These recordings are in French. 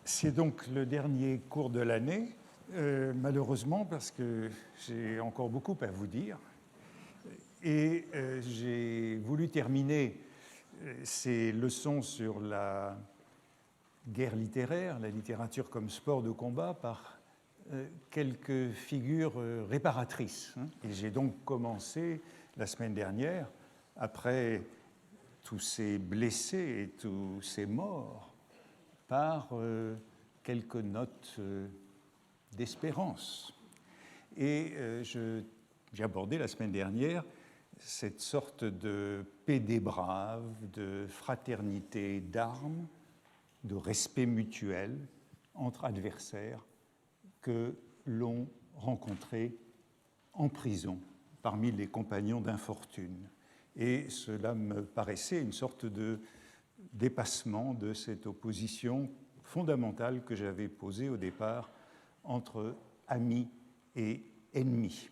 C'est donc le dernier cours de l'année, malheureusement, parce que j'ai encore beaucoup à vous dire. Et j'ai voulu terminer ces leçons sur la guerre littéraire, la littérature comme sport de combat, par quelques figures réparatrices. Et j'ai donc commencé la semaine dernière, après tous ces blessés et tous ces morts, par quelques notes d'espérance. Et j'ai abordé la semaine dernière cette sorte de paix des braves, de fraternité d'armes, de respect mutuel entre adversaires que l'on rencontrait en prison parmi les compagnons d'infortune. Et cela me paraissait une sorte de dépassement de cette opposition fondamentale que j'avais posée au départ entre amis et ennemis.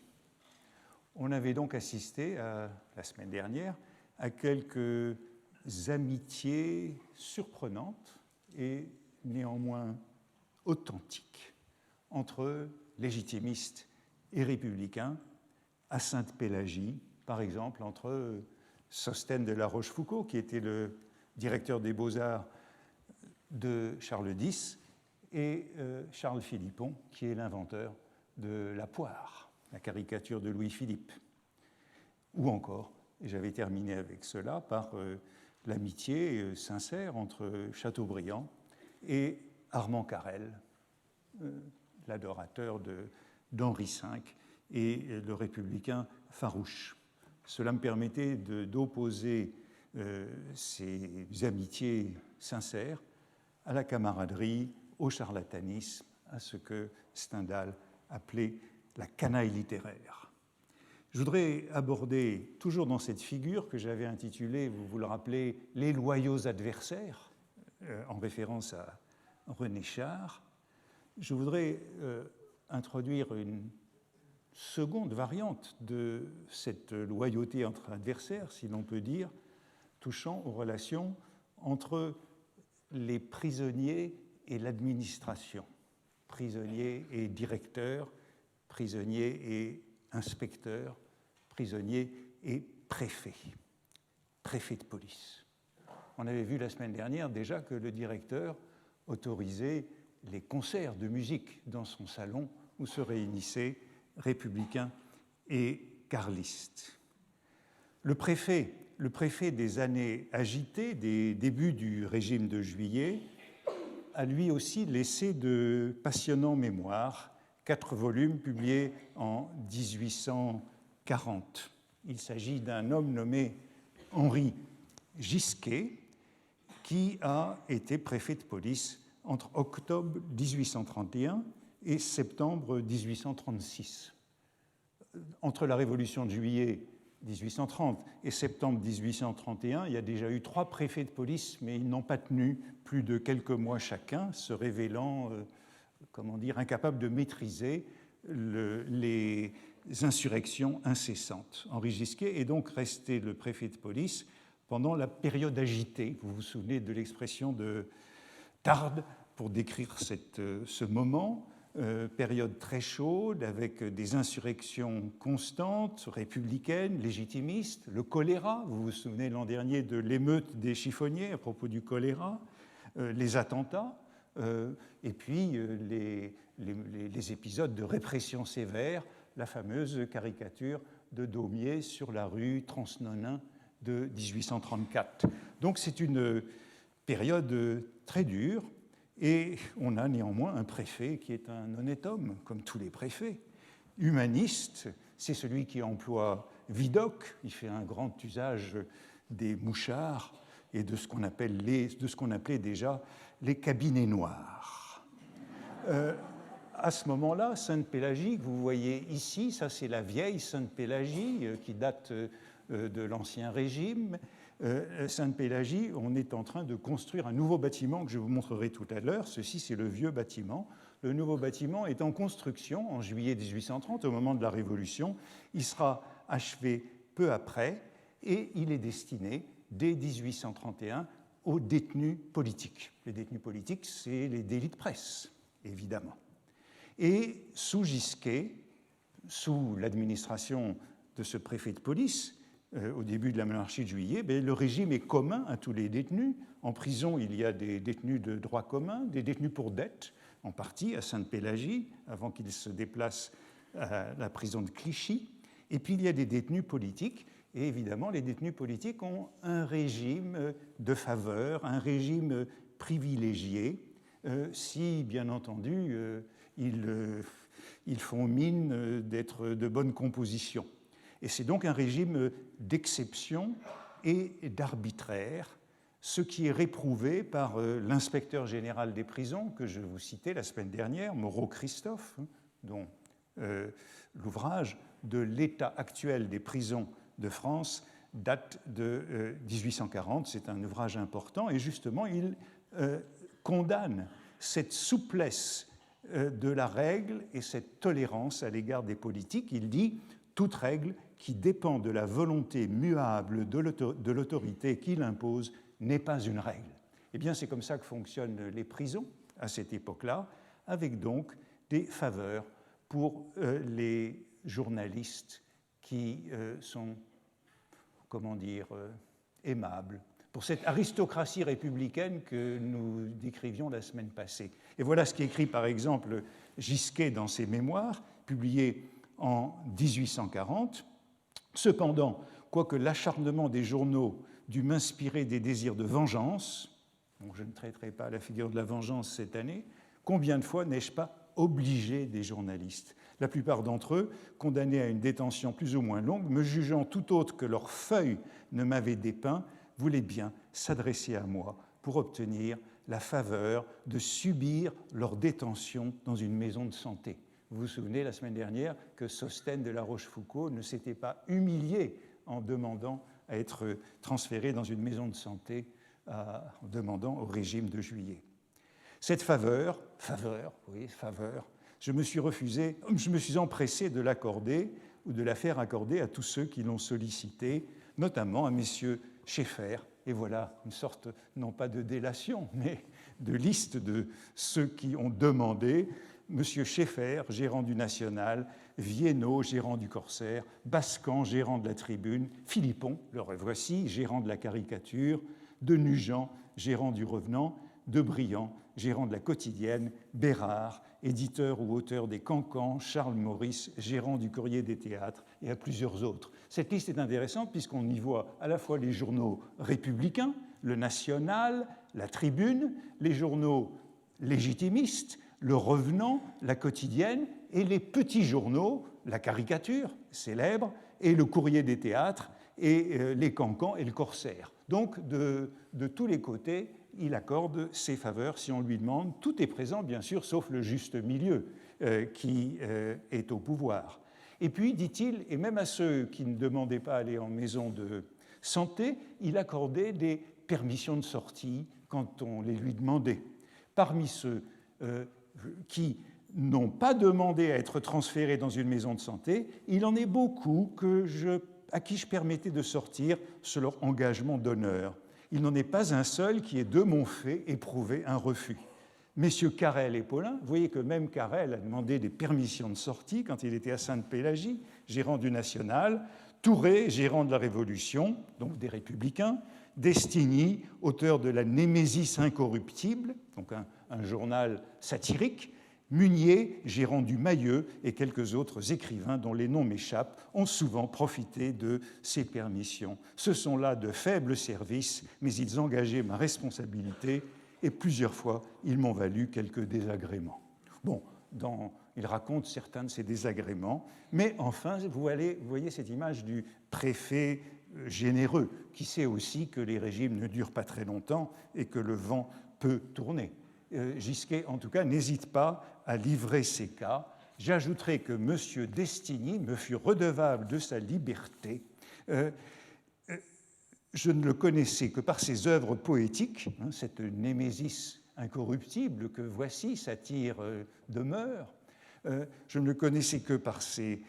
On avait donc assisté, la semaine dernière, à quelques amitiés surprenantes et néanmoins authentiques entre légitimistes et républicains, à Sainte-Pélagie, par exemple, entre Sosthène de La Rochefoucauld, qui était le directeur des Beaux-Arts de Charles X, et Charles Philippon, qui est l'inventeur de la poire, la caricature de Louis-Philippe. Ou encore, et j'avais terminé avec cela, par l'amitié sincère entre Chateaubriand et Armand Carrel, l'adorateur d'Henri V et le républicain farouche. Cela me permettait d'opposer ces amitiés sincères à la camaraderie, au charlatanisme, à ce que Stendhal appelait la canaille littéraire. Je voudrais aborder, toujours dans cette figure que j'avais intitulée, vous vous le rappelez, « Les loyaux adversaires », en référence à René Char, je voudrais introduire une seconde variante de cette loyauté entre adversaires, si l'on peut dire, touchant aux relations entre les prisonniers et l'administration, prisonniers et directeurs, prisonniers et inspecteurs, prisonniers et préfets, préfets de police. On avait vu la semaine dernière déjà que le directeur autorisait les concerts de musique dans son salon où se réunissaient républicains et carlistes. Le préfet des années agitées, des débuts du régime de Juillet, a lui aussi laissé de passionnants mémoires, 4 volumes publiés en 1840. Il s'agit d'un homme nommé Henri Gisquet, qui a été préfet de police entre octobre 1831 et septembre 1836. Entre la Révolution de juillet 1830 et septembre 1831, il y a déjà eu 3 préfets de police, mais ils n'ont pas tenu plus de quelques mois chacun, se révélant, incapables de maîtriser les insurrections incessantes. Henri Gisquet est donc resté le préfet de police pendant la période agitée. Vous vous souvenez de l'expression de Tarde pour décrire ce moment, période très chaude, avec des insurrections constantes, républicaines, légitimistes, le choléra, vous vous souvenez l'an dernier de l'émeute des chiffonniers à propos du choléra, les attentats, et puis les épisodes de répression sévère, la fameuse caricature de Daumier sur la rue Transnonain de 1834. Donc c'est une période très dure, et on a néanmoins un préfet qui est un honnête homme, comme tous les préfets, humaniste, c'est celui qui emploie Vidocq, il fait un grand usage des mouchards et de ce qu'on appelait déjà les cabinets noirs. À ce moment-là, Sainte-Pélagie, que vous voyez ici, ça c'est la vieille Sainte-Pélagie qui date de l'Ancien Régime. Sainte-Pélagie, on est en train de construire un nouveau bâtiment que je vous montrerai tout à l'heure. Ceci, c'est le vieux bâtiment. Le nouveau bâtiment est en construction en juillet 1830, au moment de la Révolution. Il sera achevé peu après et il est destiné, dès 1831, aux détenus politiques. Les détenus politiques, c'est les délits de presse, évidemment. Et sous Gisquet, sous l'administration de ce préfet de police, au début de la monarchie de Juillet, le régime est commun à tous les détenus. En prison, il y a des détenus de droit commun, des détenus pour dette, en partie à Sainte-Pélagie, avant qu'ils se déplacent à la prison de Clichy. Et puis il y a des détenus politiques. Et évidemment, les détenus politiques ont un régime de faveur, un régime privilégié, si, bien entendu, ils font mine d'être de bonne composition. Et c'est donc un régime d'exception et d'arbitraire, ce qui est réprouvé par l'inspecteur général des prisons, que je vous citais la semaine dernière, Moreau-Christophe, dont l'ouvrage de l'état actuel des prisons de France date de 1840. C'est un ouvrage important et justement, il condamne cette souplesse de la règle et cette tolérance à l'égard des politiques. Il dit « toute règle qui dépend de la volonté muable de l'autorité qui l'impose n'est pas une règle ». Eh bien, c'est comme ça que fonctionnent les prisons à cette époque-là, avec donc des faveurs pour les journalistes qui sont, comment dire, aimables, pour cette aristocratie républicaine que nous décrivions la semaine passée. Et voilà ce qu'écrit par exemple Gisquet dans ses mémoires, publiés en 1840. Cependant, quoique l'acharnement des journaux dût m'inspirer des désirs de vengeance, donc je ne traiterai pas la figure de la vengeance cette année, combien de fois n'ai-je pas obligé des journalistes, la plupart d'entre eux, condamnés à une détention plus ou moins longue, me jugeant tout autre que leur feuille ne m'avait dépeint, voulaient bien s'adresser à moi pour obtenir la faveur de subir leur détention dans une maison de santé. Vous vous souvenez la semaine dernière que Sosthène de la Rochefoucauld ne s'était pas humilié en demandant à être transféré dans une maison de santé, en demandant au régime de Juillet. Cette faveur, je me suis empressé de l'accorder ou de la faire accorder à tous ceux qui l'ont sollicité, notamment à messieurs Schaeffer. Et voilà une sorte, non pas de délation, mais de liste de ceux qui ont demandé. Monsieur Schaeffer, gérant du National, Viennot, gérant du Corsaire, Bascan, gérant de la Tribune, Philippon, le revoici, gérant de la Caricature, de Nugent, gérant du Revenant, de Briand, gérant de la Quotidienne, Bérard, éditeur ou auteur des Cancans, Charles Maurice, gérant du Courrier des Théâtres, et à plusieurs autres. Cette liste est intéressante puisqu'on y voit à la fois les journaux républicains, le National, la Tribune, les journaux légitimistes, le Revenant, la Quotidienne, et les petits journaux, la Caricature, célèbre, et le Courrier des Théâtres, et les Cancans et le Corsaire. Donc, de tous les côtés, il accorde ses faveurs si on lui demande. Tout est présent, bien sûr, sauf le juste milieu qui est au pouvoir. Et puis, dit-il, et même à ceux qui ne demandaient pas à aller en maison de santé, il accordait des permissions de sortie quand on les lui demandait. Parmi ceux qui n'ont pas demandé à être transférés dans une maison de santé, il en est beaucoup à qui je permettais de sortir sur leur engagement d'honneur. Il n'en est pas un seul qui ait de mon fait éprouvé un refus. Messieurs Carrel et Paulin, vous voyez que même Carrel a demandé des permissions de sortie quand il était à Sainte-Pélagie, gérant du National, Touré, gérant de la Révolution, donc des Républicains, Destigny, auteur de la Némésis incorruptible, donc un journal satirique, Munier, gérant du Mailleux, et quelques autres écrivains dont les noms m'échappent, ont souvent profité de ces permissions. Ce sont là de faibles services, mais ils engageaient ma responsabilité et plusieurs fois, ils m'ont valu quelques désagréments. Bon, il raconte certains de ces désagréments, mais enfin, vous voyez cette image du préfet généreux, qui sait aussi que les régimes ne durent pas très longtemps et que le vent peut tourner. Gisquet, en tout cas, n'hésite pas à livrer ces cas. J'ajouterai que M. Destigny me fut redevable de sa liberté. Je ne le connaissais que par ses œuvres poétiques, cette Némésis incorruptible que voici, satire de mœurs, Je ne le connaissais que par ses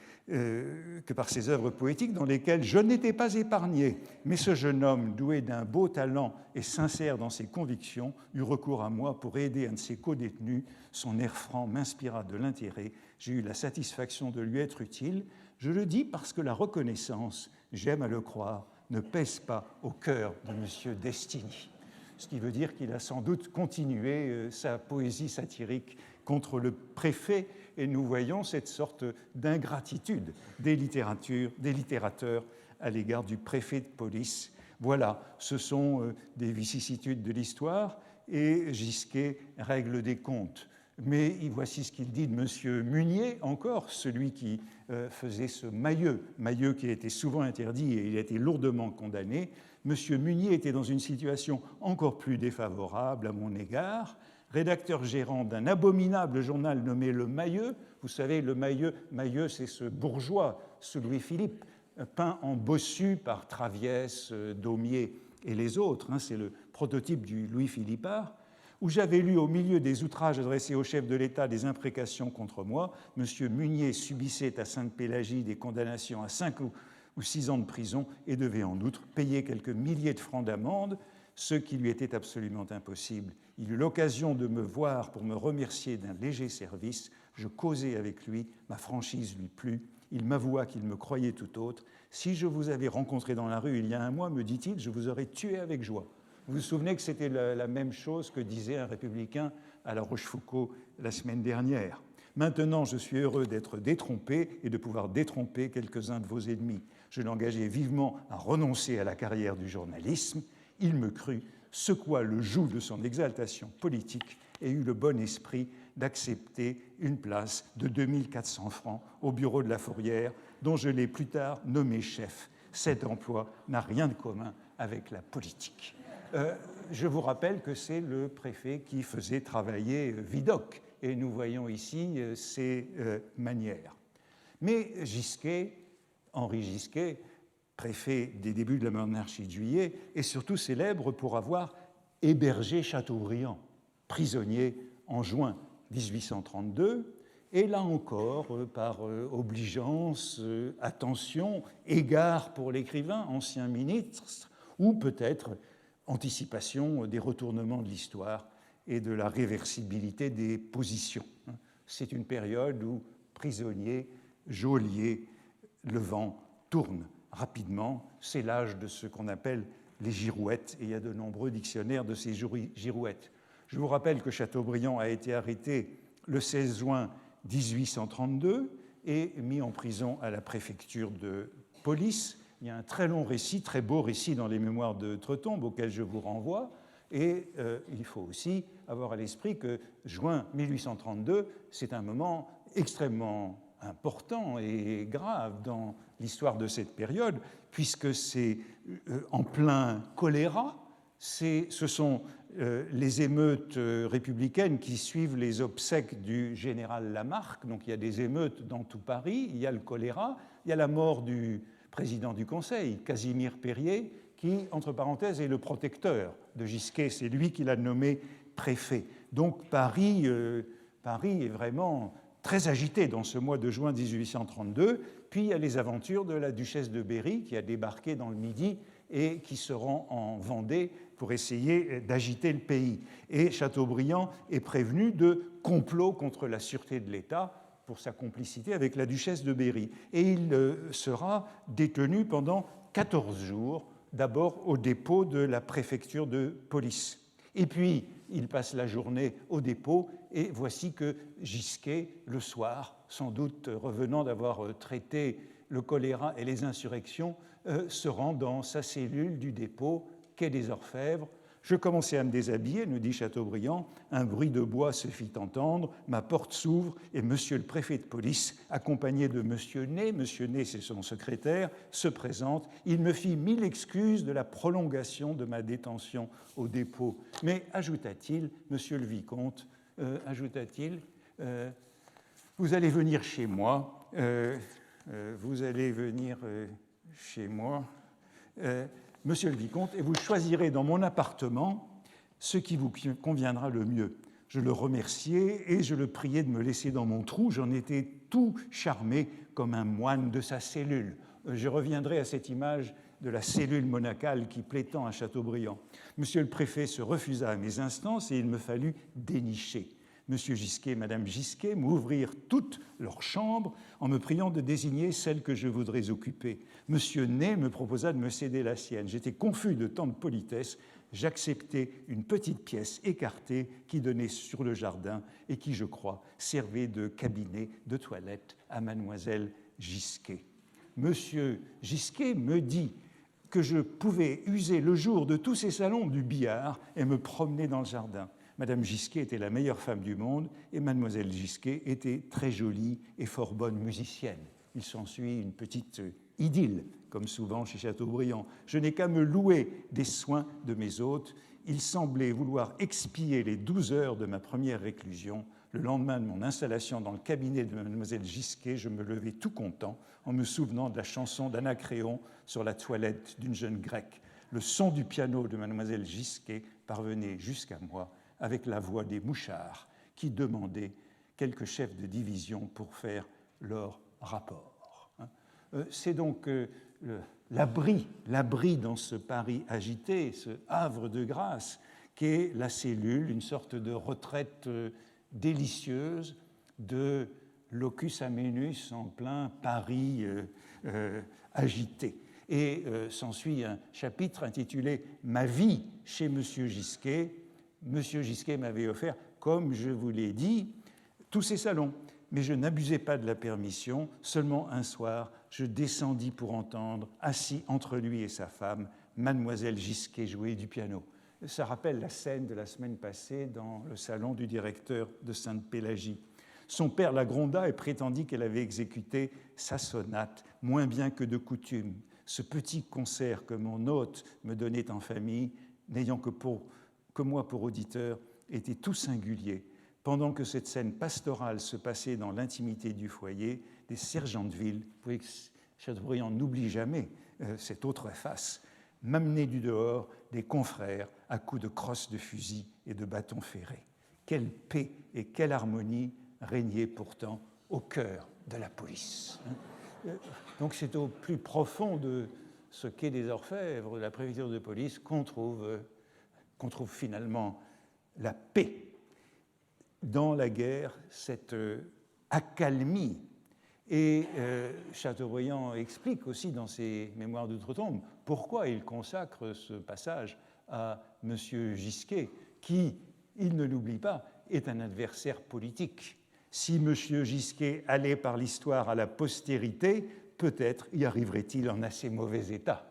œuvres poétiques dans lesquelles je n'étais pas épargné. Mais ce jeune homme, doué d'un beau talent et sincère dans ses convictions, eut recours à moi pour aider un de ses co-détenus. Son air franc m'inspira de l'intérêt. J'ai eu la satisfaction de lui être utile. Je le dis parce que la reconnaissance, j'aime à le croire, ne pèse pas au cœur de M. Destiny. Ce qui veut dire qu'il a sans doute continué sa poésie satirique contre le préfet, et nous voyons cette sorte d'ingratitude des littérateurs à l'égard du préfet de police. Voilà, ce sont des vicissitudes de l'histoire, et Gisquet règle des comptes. Mais voici ce qu'il dit de M. Munier, encore, celui qui faisait ce mailleux qui a été souvent interdit et il a été lourdement condamné. M. Munier était dans une situation encore plus défavorable à mon égard, rédacteur gérant d'un abominable journal nommé Le Mailleux. Vous savez, Le Mailleux, c'est ce bourgeois sous Louis-Philippe, peint en bossu par Traviès, Daumier et les autres. C'est le prototype du Louis-Philippard, où j'avais lu au milieu des outrages adressés au chef de l'État des imprécations contre moi. M. Munier subissait à Sainte-Pélagie des condamnations à 5 ou 6 ans de prison et devait en outre payer quelques milliers de francs d'amende, ce qui lui était absolument impossible. Il eut l'occasion de me voir pour me remercier d'un léger service. Je causai avec lui, ma franchise lui plut. Il m'avoua qu'il me croyait tout autre. « Si je vous avais rencontré dans la rue il y a un mois, me dit-il, je vous aurais tué avec joie. » Vous vous souvenez que c'était la même chose que disait un républicain à La Rochefoucauld la semaine dernière. Maintenant, je suis heureux d'être détrompé et de pouvoir détromper quelques-uns de vos ennemis. Je l'engageai vivement à renoncer à la carrière du journalisme. Il me crut, secoua le joug de son exaltation politique et eut le bon esprit d'accepter une place de 2400 francs au bureau de la Fourrière, dont je l'ai plus tard nommé chef. Cet emploi n'a rien de commun avec la politique. Je vous rappelle que c'est le préfet qui faisait travailler Vidocq, et nous voyons ici ses manières. Mais Gisquet, Henri Gisquet, préfet des débuts de la monarchie de Juillet, est surtout célèbre pour avoir hébergé Chateaubriand, prisonnier en juin 1832, et là encore, par obligeance, attention, égard pour l'écrivain, ancien ministre, ou peut-être anticipation des retournements de l'histoire et de la réversibilité des positions. C'est une période où prisonniers, geôliers, le vent tourne rapidement. C'est l'âge de ce qu'on appelle les girouettes, et il y a de nombreux dictionnaires de ces girouettes. Je vous rappelle que Chateaubriand a été arrêté le 16 juin 1832 et mis en prison à la préfecture de police. Il y a un très long récit, très beau récit dans les mémoires de Tretombe auquel je vous renvoie. Et il faut aussi avoir à l'esprit que juin 1832, c'est un moment extrêmement important et grave dans l'histoire de cette période, puisque c'est en plein choléra. Ce sont les émeutes républicaines qui suivent les obsèques du général Lamarque. Donc il y a des émeutes dans tout Paris, il y a le choléra, il y a la mort du président du Conseil, Casimir Périer, qui, entre parenthèses, est le protecteur de Gisquet. C'est lui qui l'a nommé préfet. Donc Paris est vraiment très agité dans ce mois de juin 1832. Puis il y a les aventures de la duchesse de Berry, qui a débarqué dans le Midi et qui se rend en Vendée pour essayer d'agiter le pays. Et Chateaubriand est prévenu de complot contre la sûreté de l'État pour sa complicité avec la duchesse de Berry. Et il sera détenu pendant 14 jours, d'abord au dépôt de la préfecture de police. Et puis, il passe la journée au dépôt, et voici que Gisquet, le soir, sans doute revenant d'avoir traité le choléra et les insurrections, se rend dans sa cellule du dépôt, quai des Orfèvres. Je commençai à me déshabiller, nous dit Chateaubriand. Un bruit de bois se fit entendre, ma porte s'ouvre et monsieur le préfet de police, accompagné de monsieur Ney, c'est son secrétaire, se présente. Il me fit 1000 excuses de la prolongation de ma détention au dépôt. Mais, ajouta-t-il, monsieur le vicomte, vous allez venir chez moi, monsieur le vicomte, et vous choisirez dans mon appartement ce qui vous conviendra le mieux. Je le remerciai et je le priai de me laisser dans mon trou. J'en étais tout charmé comme un moine de sa cellule. Je reviendrai à cette image de la cellule monacale qui plaît tant à Chateaubriand. Monsieur le préfet se refusa à mes instances et il me fallut dénicher. Monsieur Gisquet et Madame Gisquet m'ouvrirent toutes leurs chambres en me priant de désigner celle que je voudrais occuper. Monsieur Ney me proposa de me céder la sienne. J'étais confus de tant de politesse. J'acceptai une petite pièce écartée qui donnait sur le jardin et qui, je crois, servait de cabinet de toilette à Mademoiselle Gisquet. Monsieur Gisquet me dit que je pouvais user le jour de tous ces salons du billard et me promener dans le jardin. Madame Gisquet était la meilleure femme du monde et Mademoiselle Gisquet était très jolie et fort bonne musicienne. Il s'ensuit une petite idylle, comme souvent chez Chateaubriand. Je n'ai qu'à me louer des soins de mes hôtes. Ils semblaient vouloir expier les 12 heures de ma première réclusion. Le lendemain de mon installation dans le cabinet de Mademoiselle Gisquet, je me levai tout content en me souvenant de la chanson d'Anacréon sur la toilette d'une jeune grecque. Le son du piano de Mademoiselle Gisquet parvenait jusqu'à moi avec la voix des mouchards qui demandaient quelques chefs de division pour faire leur rapport. C'est donc l'abri dans ce Paris agité, ce havre de grâce, qu'est la cellule, une sorte de retraite délicieuse de locus amenus en plein Paris agité. Et s'ensuit un chapitre intitulé « Ma vie chez Monsieur Gisquet ». Monsieur Gisquet m'avait offert, comme je vous l'ai dit, tous ces salons. Mais je n'abusais pas de la permission. Seulement un soir, je descendis pour entendre, assis entre lui et sa femme, Mademoiselle Gisquet jouer du piano. Ça rappelle la scène de la semaine passée dans le salon du directeur de Sainte-Pélagie. Son père la gronda et prétendit qu'elle avait exécuté sa sonate moins bien que de coutume. Ce petit concert que mon hôte me donnait en famille, n'ayant que moi pour auditeur, était tout singulier. Pendant que cette scène pastorale se passait dans l'intimité du foyer, des sergents de ville, vous voyez que Chateaubriand n'oublie jamais cette autre face, m'amenaient du dehors des confrères à coups de crosses de fusil et de bâtons ferrés. Quelle paix et quelle harmonie régnait pourtant au cœur de la police. Donc c'est au plus profond de ce quai des Orfèvres, de la préfecture de police, qu'on trouve finalement la paix. Dans la guerre, cette accalmie. Et Chateaubriand explique aussi dans ses Mémoires d'outre-tombe pourquoi il consacre ce passage à M. Gisquet, qui, il ne l'oublie pas, est un adversaire politique. Si M. Gisquet allait par l'histoire à la postérité, peut-être y arriverait-il en assez mauvais état.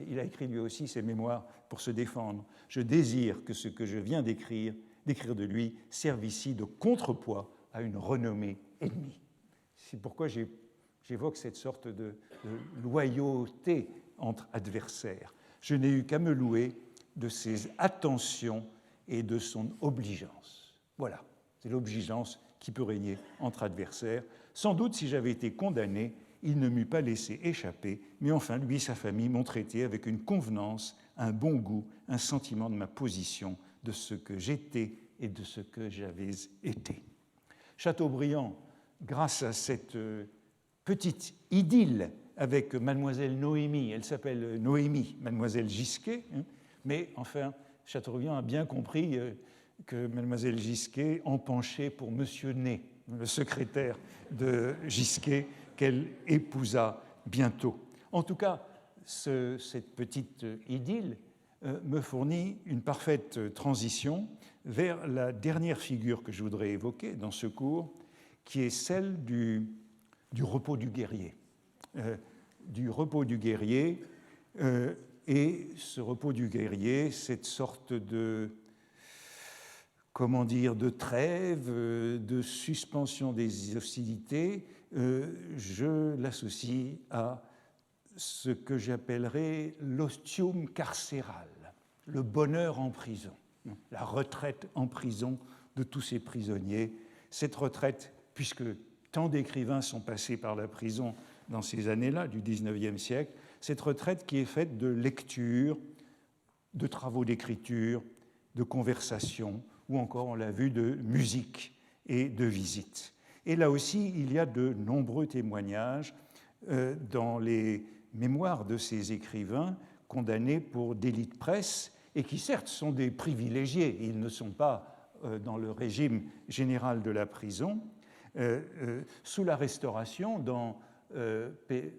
Il a écrit lui aussi ses mémoires pour se défendre. Je désire que ce que je viens d'écrire de lui serve ici de contrepoids à une renommée ennemie. C'est pourquoi j'évoque cette sorte de loyauté entre adversaires. Je n'ai eu qu'à me louer de ses attentions et de son obligeance. Voilà, c'est l'obligeance qui peut régner entre adversaires. Sans doute, si j'avais été condamné, il ne m'eût pas laissé échapper, mais enfin, lui et sa famille m'ont traité avec une convenance, un bon goût, un sentiment de ma position, de ce que j'étais et de ce que j'avais été. Chateaubriand, grâce à cette petite idylle avec mademoiselle Noémie, elle s'appelle Noémie, mademoiselle Gisquet, mais enfin, Chateaubriand a bien compris que mademoiselle Gisquet empenchait pour monsieur Ney, le secrétaire de Gisquet, qu'elle épousa bientôt. En tout cas, cette petite idylle me fournit une parfaite transition vers la dernière figure que je voudrais évoquer dans ce cours, qui est celle du repos du guerrier. Du repos du guerrier, et ce repos du guerrier, cette sorte de, de trêve, de suspension des hostilités, je l'associe à ce que j'appellerais l'ostium carcéral, le bonheur en prison, la retraite en prison de tous ces prisonniers. Cette retraite, puisque tant d'écrivains sont passés par la prison dans ces années-là du XIXe siècle, cette retraite qui est faite de lectures, de travaux d'écriture, de conversations, ou encore, on l'a vu, de musique et de visite. Et là aussi, il y a de nombreux témoignages dans les mémoires de ces écrivains condamnés pour délit de presse et qui certes sont des privilégiés, ils ne sont pas dans le régime général de la prison. Sous la Restauration, dans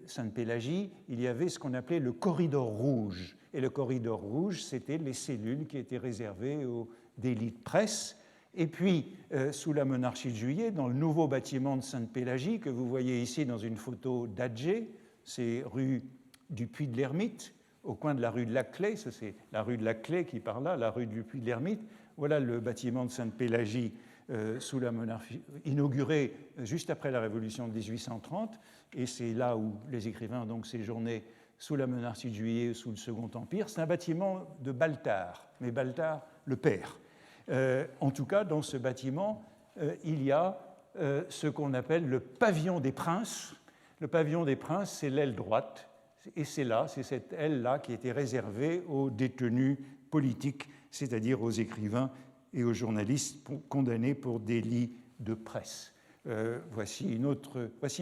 Sainte-Pélagie, il y avait ce qu'on appelait le corridor rouge. Et le corridor rouge, c'était les cellules qui étaient réservées aux délits de presse. Et puis, sous la monarchie de Juillet, dans le nouveau bâtiment de Sainte-Pélagie, que vous voyez ici dans une photo d'Adjé, c'est rue du Puy de l'Ermite, au coin de la rue de la Clé, c'est la rue de la Clé qui part là, la rue du Puy de l'Ermite. Voilà le bâtiment de Sainte-Pélagie sous la monarchie, inauguré juste après la Révolution de 1830, et c'est là où les écrivains ont donc séjourné sous la monarchie de Juillet, sous le Second Empire. C'est un bâtiment de Baltard, mais Baltard le père. En tout cas, dans ce bâtiment, il y a ce qu'on appelle le pavillon des princes. Le pavillon des princes, c'est l'aile droite, et c'est cette aile-là qui était réservée aux détenus politiques, c'est-à-dire aux écrivains et aux journalistes condamnés pour délit de presse. Voici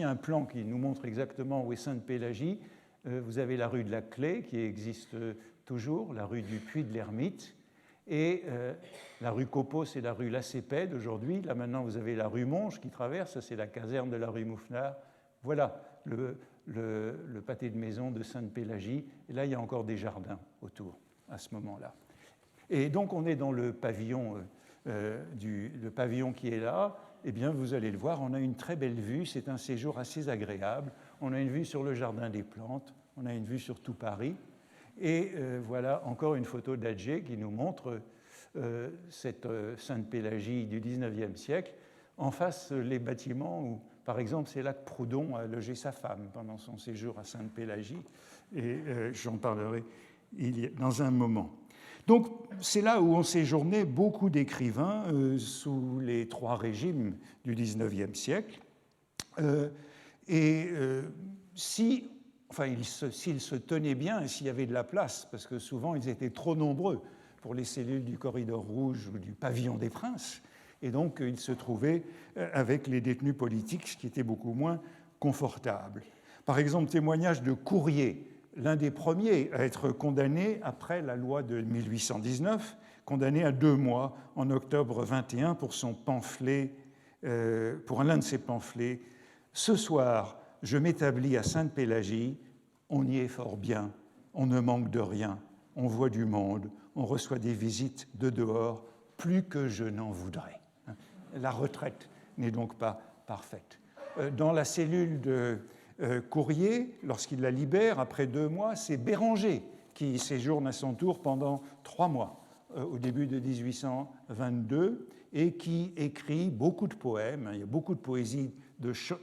un plan qui nous montre exactement où est Sainte-Pélagie. Vous avez la rue de la Clé qui existe toujours, la rue du Puy de l'Ermite, et la rue Copeau, c'est la rue Lacépède aujourd'hui. Là maintenant, vous avez la rue Monge qui traverse, ça c'est la caserne de la rue Moufnard. Voilà le pâté de maison de Sainte-Pélagie. Et là, il y a encore des jardins autour à ce moment-là. Et donc, on est dans le pavillon, le pavillon qui est là. Eh bien, vous allez le voir, on a une très belle vue. C'est un séjour assez agréable. On a une vue sur le jardin des plantes. On a une vue sur tout Paris. Et voilà encore une photo d'Adjé qui nous montre cette Sainte-Pélagie du XIXe siècle. En face, les bâtiments où, par exemple, c'est là que Proudhon a logé sa femme pendant son séjour à Sainte-Pélagie. Et j'en parlerai dans un moment. Donc, c'est là où ont séjourné beaucoup d'écrivains sous les trois régimes du XIXe siècle. S'ils se tenaient bien et s'il y avait de la place, parce que souvent ils étaient trop nombreux pour les cellules du corridor rouge ou du pavillon des princes, et donc ils se trouvaient avec les détenus politiques, ce qui était beaucoup moins confortable. Par exemple, témoignage de Courrier, l'un des premiers à être condamné après la loi de 1819, condamné à 2 mois en octobre 21 pour son pamphlet, pour l'un de ses pamphlets. Ce soir, je m'établis à Sainte-Pélagie, on y est fort bien, on ne manque de rien, on voit du monde, on reçoit des visites de dehors, plus que je n'en voudrais. La retraite n'est donc pas parfaite. Dans la cellule de Courrier, lorsqu'il la libère, après 2 mois, c'est Béranger qui séjourne à son tour pendant 3 mois, au début de 1822, et qui écrit beaucoup de poèmes. Il y a beaucoup de poésie,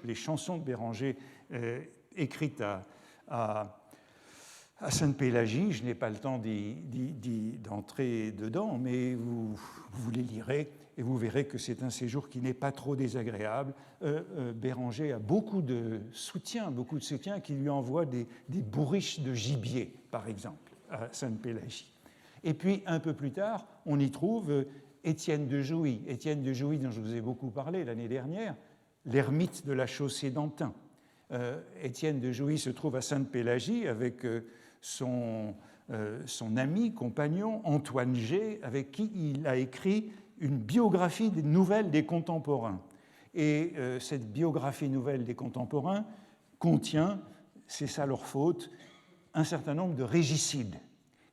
les chansons de Béranger écrites à Sainte-Pélagie. Je n'ai pas le temps d'entrer dedans, mais vous les lirez et vous verrez que c'est un séjour qui n'est pas trop désagréable. Béranger a beaucoup de soutien qui lui envoient des bourriches de gibier, par exemple, à Sainte-Pélagie. Et puis, un peu plus tard, on y trouve Étienne de Jouy. Étienne de Jouy, dont je vous ai beaucoup parlé l'année dernière, l'ermite de la chaussée d'Antin. Étienne de Jouy se trouve à Sainte-Pélagie avec son ami, compagnon, Antoine G., avec qui il a écrit une biographie nouvelle des contemporains. Et cette biographie nouvelle des contemporains contient, c'est ça leur faute, un certain nombre de régicides.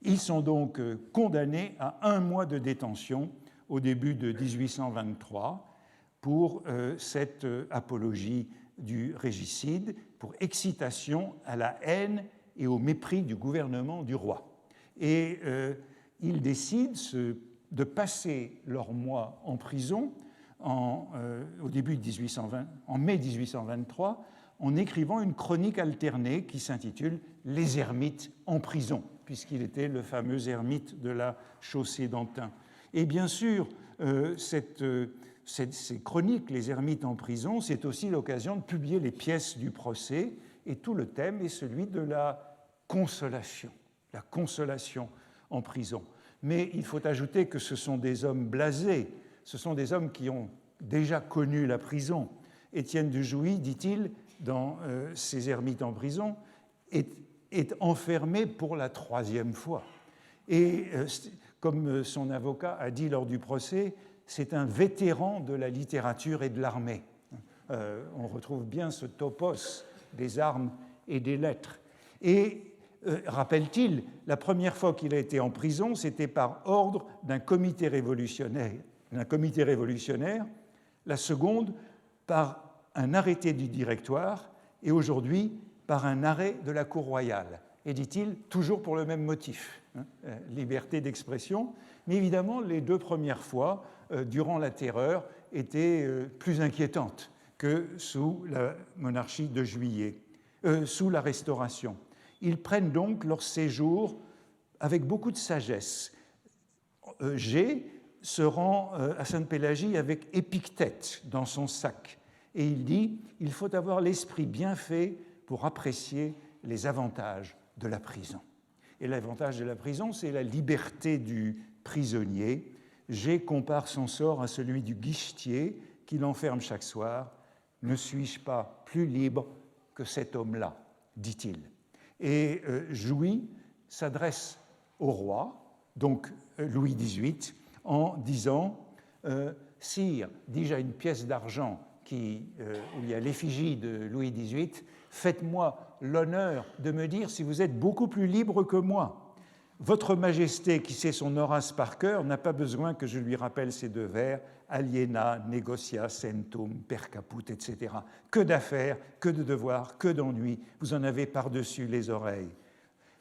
Ils sont donc condamnés à 1 mois de détention au début de 1823 pour cette apologie du régicide, pour excitation à la haine et au mépris du gouvernement du roi. Et ils décident de passer leur mois en prison au début de 1820, en mai 1823, en écrivant une chronique alternée qui s'intitule « Les ermites en prison », puisqu'il était le fameux ermite de la chaussée d'Antin. Et bien sûr, ces chroniques, Les ermites en prison, c'est aussi l'occasion de publier les pièces du procès, et tout le thème est celui de la consolation en prison. Mais il faut ajouter que ce sont des hommes blasés, ce sont des hommes qui ont déjà connu la prison. Étienne de Jouy, dit-il, dans ses ermites en prison, est enfermé pour la 3e fois. Et comme son avocat a dit lors du procès, c'est un vétéran de la littérature et de l'armée. On retrouve bien ce topos des armes et des lettres. Et rappelle-t-il, la première fois qu'il a été en prison, c'était par ordre d'un comité révolutionnaire. La seconde, par un arrêté du directoire, et aujourd'hui, par un arrêt de la Cour royale. Et dit-il, toujours pour le même motif, liberté d'expression. Mais évidemment, les 2 premières fois, durant la Terreur, étaient plus inquiétantes que sous la monarchie de Juillet, sous la Restauration. Ils prennent donc leur séjour avec beaucoup de sagesse. G se rend à Sainte-Pélagie avec Épictète dans son sac. Et il dit « Il faut avoir l'esprit bien fait pour apprécier les avantages de la prison. » Et l'avantage de la prison, c'est la liberté du prisonnier. G compare son sort à celui du guichetier qui l'enferme chaque soir. « Ne suis-je pas plus libre que cet homme-là » dit-il. Et Jouy s'adresse au roi, donc Louis XVIII, en disant « Sire, dis-je à une pièce d'argent où il y a l'effigie de Louis XVIII, faites-moi l'honneur de me dire si vous êtes beaucoup plus libre que moi. Votre Majesté, qui sait son Horace par cœur, n'a pas besoin que je lui rappelle ces 2 vers, aliena, negotia, centum, per caput, etc. Que d'affaires, que de devoirs, que d'ennuis, vous en avez par-dessus les oreilles.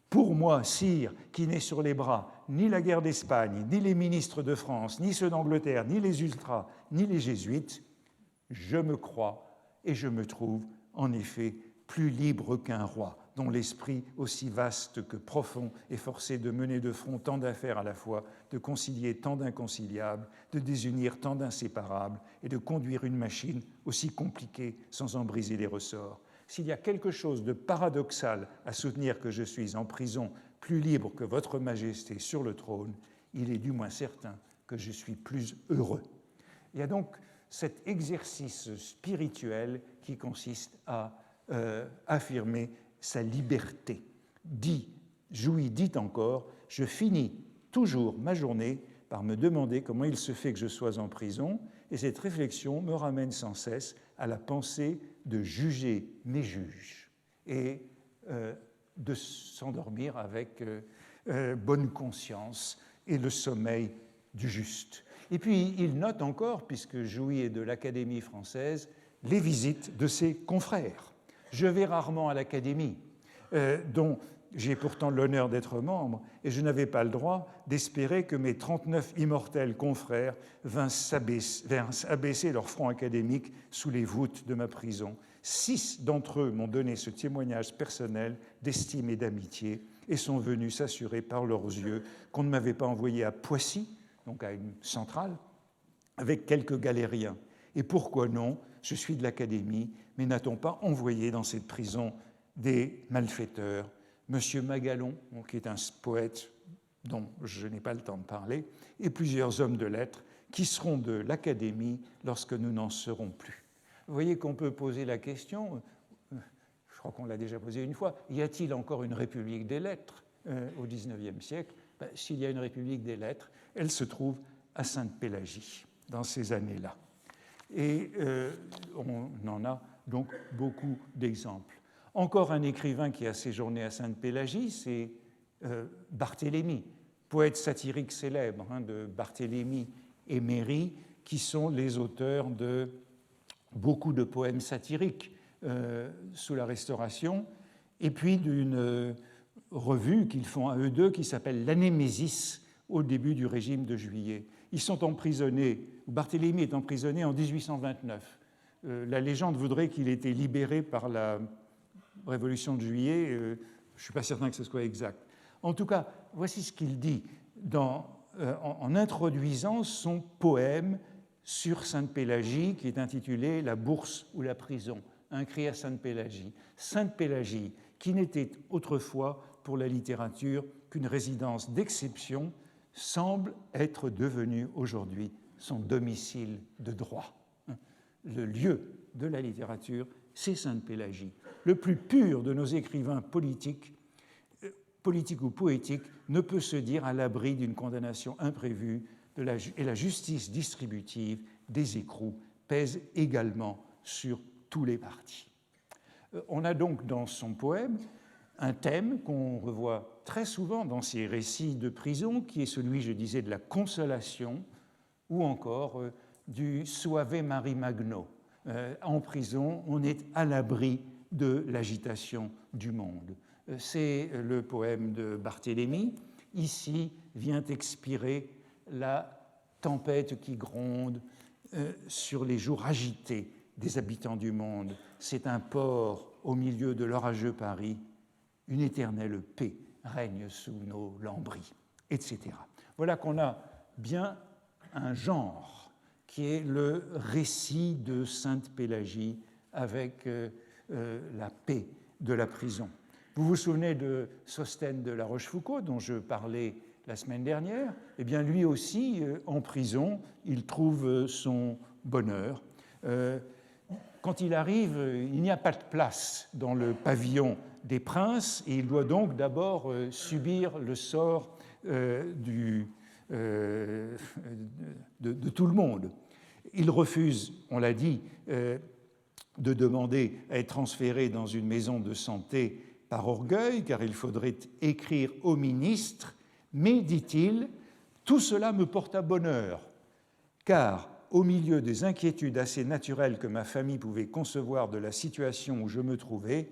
Pour moi, sire, qui n'ai sur les bras ni la guerre d'Espagne, ni les ministres de France, ni ceux d'Angleterre, ni les ultras, ni les jésuites, je me crois et je me trouve, en effet, plus libre qu'un roi, dont l'esprit, aussi vaste que profond, est forcé de mener de front tant d'affaires à la fois, de concilier tant d'inconciliables, de désunir tant d'inséparables, et de conduire une machine aussi compliquée sans en briser les ressorts. S'il y a quelque chose de paradoxal à soutenir que je suis en prison plus libre que votre Majesté sur le trône, il est du moins certain que je suis plus heureux. Il y a donc cet exercice spirituel qui consiste à affirmer sa liberté. Jouy dit encore, je finis toujours ma journée par me demander comment il se fait que je sois en prison, et cette réflexion me ramène sans cesse à la pensée de juger mes juges et de s'endormir avec bonne conscience et le sommeil du juste. Et puis il note encore, puisque Jouy est de l'Académie française, les visites de ses confrères. Je vais rarement à l'Académie, dont j'ai pourtant l'honneur d'être membre, et je n'avais pas le droit d'espérer que mes 39 immortels confrères vinssent abaisser leur front académique sous les voûtes de ma prison. 6 d'entre eux m'ont donné ce témoignage personnel d'estime et d'amitié, et sont venus s'assurer par leurs yeux qu'on ne m'avait pas envoyé à Poissy, donc à une centrale, avec quelques galériens. Et pourquoi non? Je suis de l'Académie, mais n'a-t-on pas envoyé dans cette prison des malfaiteurs? Monsieur Magalon, qui est un poète dont je n'ai pas le temps de parler, et plusieurs hommes de lettres qui seront de l'Académie lorsque nous n'en serons plus. Vous voyez qu'on peut poser la question, je crois qu'on l'a déjà posée une fois, y a-t-il encore une République des lettres au XIXe siècle? S'il y a une République des lettres, elle se trouve à Sainte-Pélagie dans ces années-là. Et on en a donc beaucoup d'exemples. Encore un écrivain qui a séjourné à Sainte-Pélagie, c'est Barthélemy, poète satirique célèbre de Barthélemy et Méry, qui sont les auteurs de beaucoup de poèmes satiriques sous la Restauration, et puis d'une revue qu'ils font à eux deux qui s'appelle l'Anémésis au début du régime de Juillet. Ils sont emprisonnés, Barthélemy est emprisonné en 1829. La légende voudrait qu'il ait été libéré par la Révolution de Juillet, je ne suis pas certain que ce soit exact. En tout cas, voici ce qu'il dit en introduisant son poème sur Sainte-Pélagie, qui est intitulé « La bourse ou la prison », un cri à Sainte-Pélagie. Sainte-Pélagie, qui n'était autrefois pour la littérature qu'une résidence d'exception, semble être devenu aujourd'hui son domicile de droit. Le lieu de la littérature, c'est Sainte-Pélagie. Le plus pur de nos écrivains politiques ou poétiques, ne peut se dire à l'abri d'une condamnation imprévue et la justice distributive des écrous pèse également sur tous les partis. On a donc dans son poème un thème qu'on revoit très souvent dans ses récits de prison, qui est celui, je disais, de la consolation, ou encore du Suave Mari Magno. En prison, on est à l'abri de l'agitation du monde. C'est le poème de Barthélemy. Ici vient expirer la tempête qui gronde sur les jours agités des habitants du monde. C'est un port au milieu de l'orageux Paris. Une éternelle paix règne sous nos lambris, etc. Voilà qu'on a bien un genre qui est le récit de Sainte-Pélagie avec la paix de la prison. Vous vous souvenez de Sosthène de La Rochefoucauld, dont je parlais la semaine dernière? Eh bien, lui aussi, en prison, il trouve son bonheur. Quand il arrive, il n'y a pas de place dans le pavillon des princes et il doit donc d'abord subir le sort de tout le monde. Il refuse, on l'a dit, de demander à être transféré dans une maison de santé par orgueil, car il faudrait écrire au ministre, mais, dit-il, tout cela me porte à bonheur, car au milieu des inquiétudes assez naturelles que ma famille pouvait concevoir de la situation où je me trouvais,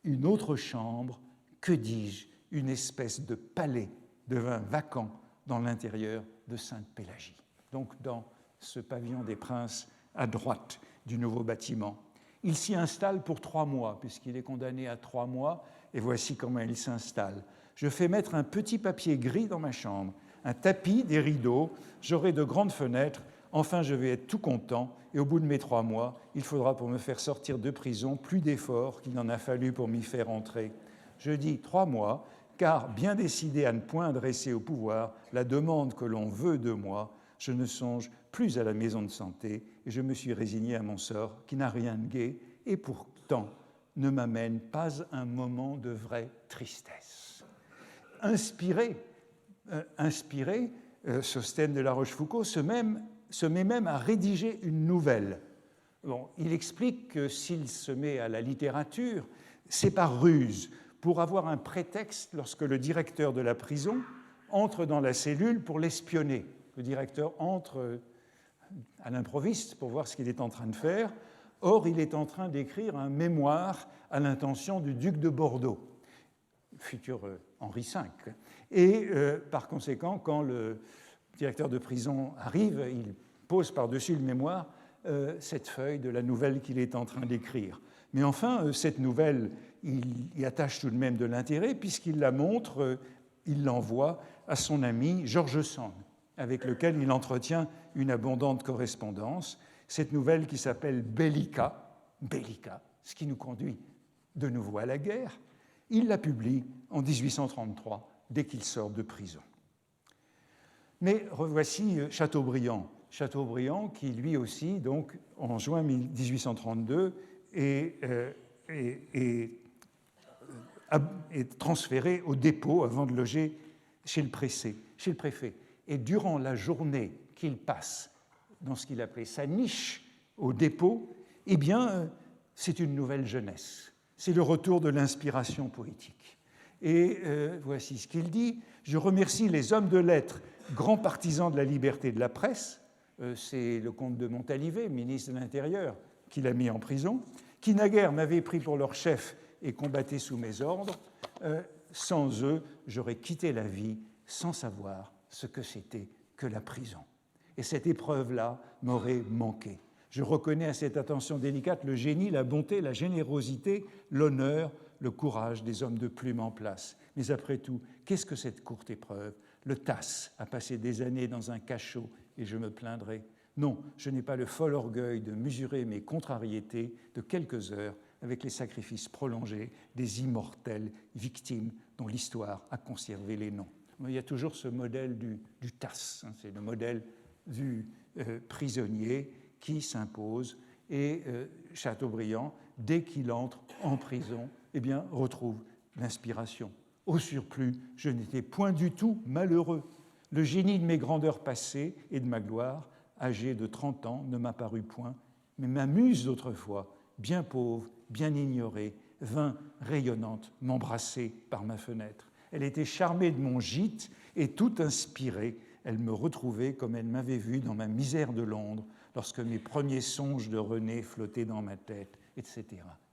une autre chambre, que dis-je, une espèce de palais devint vacant dans l'intérieur de Sainte-Pélagie. Donc dans ce pavillon des princes à droite du nouveau bâtiment. Il s'y installe pour 3 mois, puisqu'il est condamné à 3 mois, et voici comment il s'installe. Je fais mettre un petit papier gris dans ma chambre, un tapis, des rideaux, j'aurai de grandes fenêtres. Enfin, je vais être tout content, et au bout de mes 3 mois, il faudra pour me faire sortir de prison plus d'efforts qu'il n'en a fallu pour m'y faire entrer. Je dis 3 mois, car bien décidé à ne point adresser au pouvoir la demande que l'on veut de moi, je ne songe plus à la maison de santé, et je me suis résigné à mon sort, qui n'a rien de gai, et pourtant ne m'amène pas un moment de vraie tristesse. Inspiré, Sosthène de La Rochefoucauld se met même à rédiger une nouvelle. Bon, il explique que s'il se met à la littérature, c'est par ruse, pour avoir un prétexte lorsque le directeur de la prison entre dans la cellule pour l'espionner. Le directeur entre à l'improviste pour voir ce qu'il est en train de faire. Or, il est en train d'écrire un mémoire à l'intention du duc de Bordeaux, futur Henri V. Et par conséquent, quand le directeur de prison arrive, il pose par-dessus le mémoire cette feuille de la nouvelle qu'il est en train d'écrire. Mais enfin, cette nouvelle, il y attache tout de même de l'intérêt, puisqu'il la montre, il l'envoie à son ami George Sand, avec lequel il entretient une abondante correspondance. Cette nouvelle qui s'appelle Bellica, ce qui nous conduit de nouveau à la guerre, il la publie en 1833, dès qu'il sort de prison. Mais revoici Chateaubriand qui lui aussi, donc, en juin 1832, est transféré au dépôt avant de loger chez le préfet. Et durant la journée qu'il passe dans ce qu'il appelait sa niche au dépôt, eh bien, c'est une nouvelle jeunesse. C'est le retour de l'inspiration poétique. Et voici ce qu'il dit. « Je remercie les hommes de lettres, grands partisans de la liberté de la presse. » C'est le comte de Montalivet, ministre de l'Intérieur, qui l'a mis en prison, qui naguère m'avaient pris pour leur chef et combattait sous mes ordres. Sans eux, j'aurais quitté la vie sans savoir ce que c'était que la prison. Et cette épreuve-là m'aurait manqué. Je reconnais à cette attention délicate le génie, la bonté, la générosité, l'honneur, le courage des hommes de plume en place. Mais après tout, qu'est-ce que cette courte épreuve? Le tasse a passé des années dans un cachot et je me plaindrai. Non, je n'ai pas le fol orgueil de mesurer mes contrariétés de quelques heures avec les sacrifices prolongés des immortelles victimes dont l'histoire a conservé les noms. Il y a toujours ce modèle du TASS, hein, c'est le modèle du prisonnier qui s'impose, et Chateaubriand, dès qu'il entre en prison, eh bien, retrouve l'inspiration. Au surplus, je n'étais point du tout malheureux. Le génie de mes grandeurs passées et de ma gloire, âgé de 30 ans, ne m'apparut point, mais ma muse d'autrefois, bien pauvre, bien ignorée, vint rayonnante m'embrasser par ma fenêtre. Elle était charmée de mon gîte et tout inspirée. Elle me retrouvait comme elle m'avait vu dans ma misère de Londres, lorsque mes premiers songes de René flottaient dans ma tête, etc.,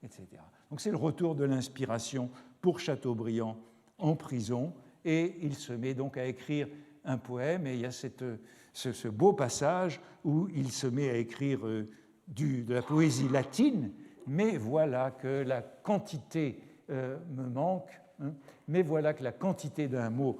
etc. Donc c'est le retour de l'inspiration pour Chateaubriand en prison, et il se met donc à écrire un poème, et il y a ce beau passage où il se met à écrire de la poésie latine, mais voilà que la quantité me manque, hein, mais voilà que la quantité d'un mot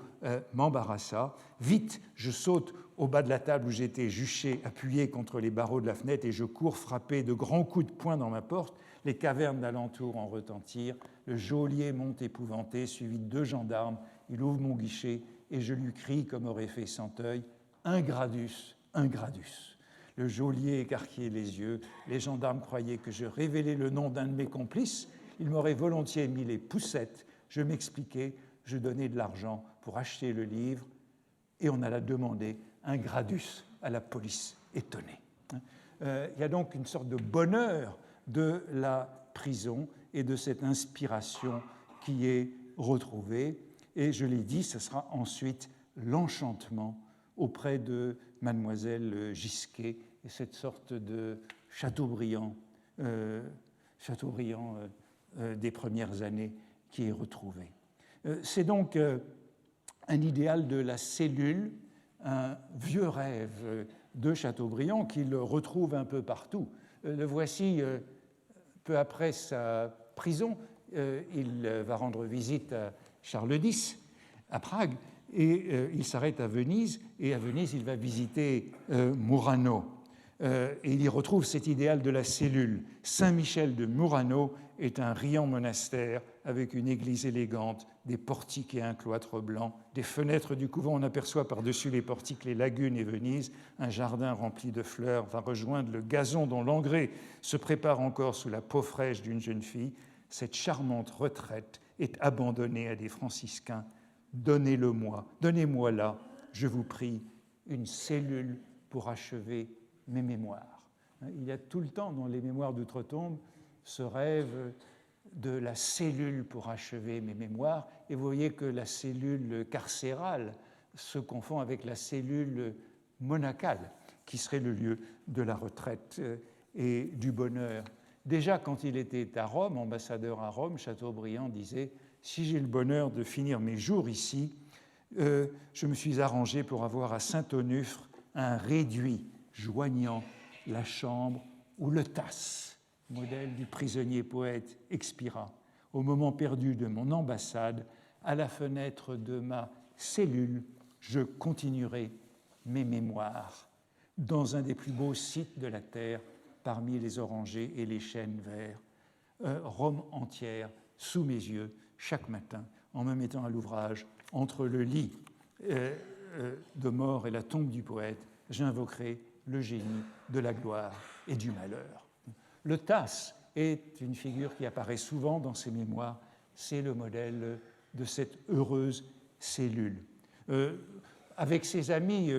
m'embarrassa. Vite, je saute au bas de la table où j'étais juché, appuyé contre les barreaux de la fenêtre, et je cours frapper de grands coups de poing dans ma porte. Les cavernes d'alentour en retentirent. Le geôlier monte épouvanté, suivi de 2 gendarmes. Il ouvre mon guichet, et je lui crie, comme aurait fait Santeuil, « Un gradus, un gradus ». Le geôlier écarquillait les yeux. Les gendarmes croyaient que je révélais le nom d'un de mes complices. Ils m'auraient volontiers mis les poucettes. Je m'expliquais, je donnais de l'argent pour acheter le livre, et on alla demander un gradus à la police étonnée. Il y a donc une sorte de bonheur de la prison et de cette inspiration qui est retrouvée. Et je l'ai dit, ce sera ensuite l'enchantement auprès de Mademoiselle Gisquet et cette sorte de Chateaubriand des premières années qui est retrouvé. C'est donc un idéal de la cellule, un vieux rêve de Chateaubriand qu'il retrouve un peu partout. Le voici peu après sa prison. Il va rendre visite à Charles X, à Prague, et il s'arrête à Venise, et à Venise, il va visiter Murano. Et il y retrouve cet idéal de la cellule. Saint-Michel de Murano est un riant monastère avec une église élégante, des portiques et un cloître blanc. Des fenêtres du couvent, on aperçoit par-dessus les portiques les lagunes et Venise. Un jardin rempli de fleurs va rejoindre le gazon dont l'engrais se prépare encore sous la peau fraîche d'une jeune fille. Cette charmante retraite est abandonnée à des franciscains. Donnez-moi là, je vous prie, une cellule pour achever mes mémoires. Il y a tout le temps dans les mémoires d'outre-tombe ce rêve de la cellule pour achever mes mémoires, et vous voyez que la cellule carcérale se confond avec la cellule monacale, qui serait le lieu de la retraite et du bonheur. Déjà, quand il était à Rome, ambassadeur à Rome, Chateaubriand disait « Si j'ai le bonheur de finir mes jours ici, je me suis arrangé pour avoir à Saint-Onufre un réduit joignant la chambre où le TASS, modèle du prisonnier poète, expira. Au moment perdu de mon ambassade, à la fenêtre de ma cellule, je continuerai mes mémoires dans un des plus beaux sites de la terre, parmi les orangers et les chênes verts. Rome entière sous mes yeux, chaque matin, en me mettant à l'ouvrage, entre le lit de mort et la tombe du poète, j'invoquerai le génie de la gloire et du malheur. Le TASS est une figure qui apparaît souvent dans ses mémoires. C'est le modèle de cette heureuse cellule. Avec ses amis,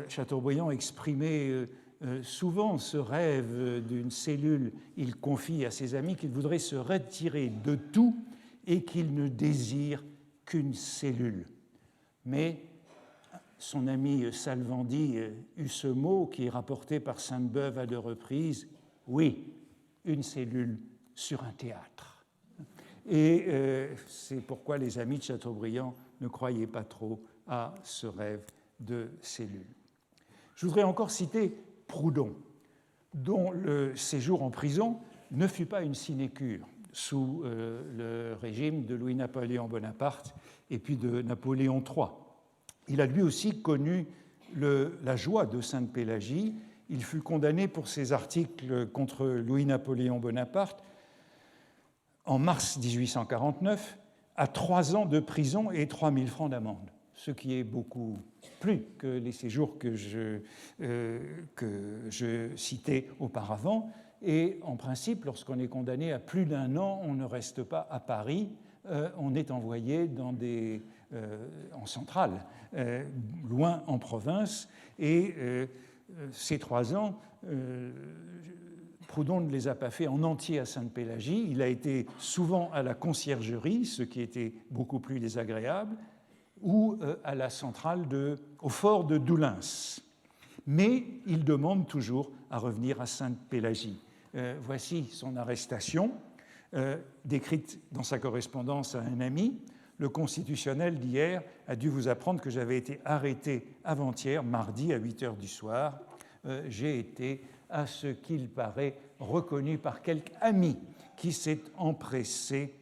Chateaubriand exprimait souvent ce rêve d'une cellule. Il confie à ses amis qu'il voudrait se retirer de tout et qu'il ne désire qu'une cellule. Mais son ami Salvandi eut ce mot qui est rapporté par Sainte-Beuve à 2 reprises, « Oui, une cellule sur un théâtre ». Et c'est pourquoi les amis de Chateaubriand ne croyaient pas trop à ce rêve de cellule. Je voudrais encore citer Proudhon, dont le séjour en prison ne fut pas une sinécure sous le régime de Louis-Napoléon Bonaparte et puis de Napoléon III. Il a lui aussi connu la joie de Sainte-Pélagie. Il fut condamné pour ses articles contre Louis-Napoléon Bonaparte en mars 1849 à 3 ans de prison et 3 000 francs d'amende. ce qui est beaucoup plus que les séjours que je citais auparavant. Et en principe, lorsqu'on est condamné à plus d'1 an, on ne reste pas à Paris, on est envoyé en centrale, loin en province. Et ces 3 ans, Proudhon ne les a pas fait en entier à Sainte-Pélagie. Il a été souvent à la conciergerie, ce qui était beaucoup plus désagréable, ou à la centrale au fort de Doullens. Mais il demande toujours à revenir à Sainte-Pélagie. Voici son arrestation, décrite dans sa correspondance à un ami. Le constitutionnel d'hier a dû vous apprendre que j'avais été arrêté avant-hier, mardi, à 8 h du soir. J'ai été, à ce qu'il paraît, reconnu par quelque ami qui s'est empressé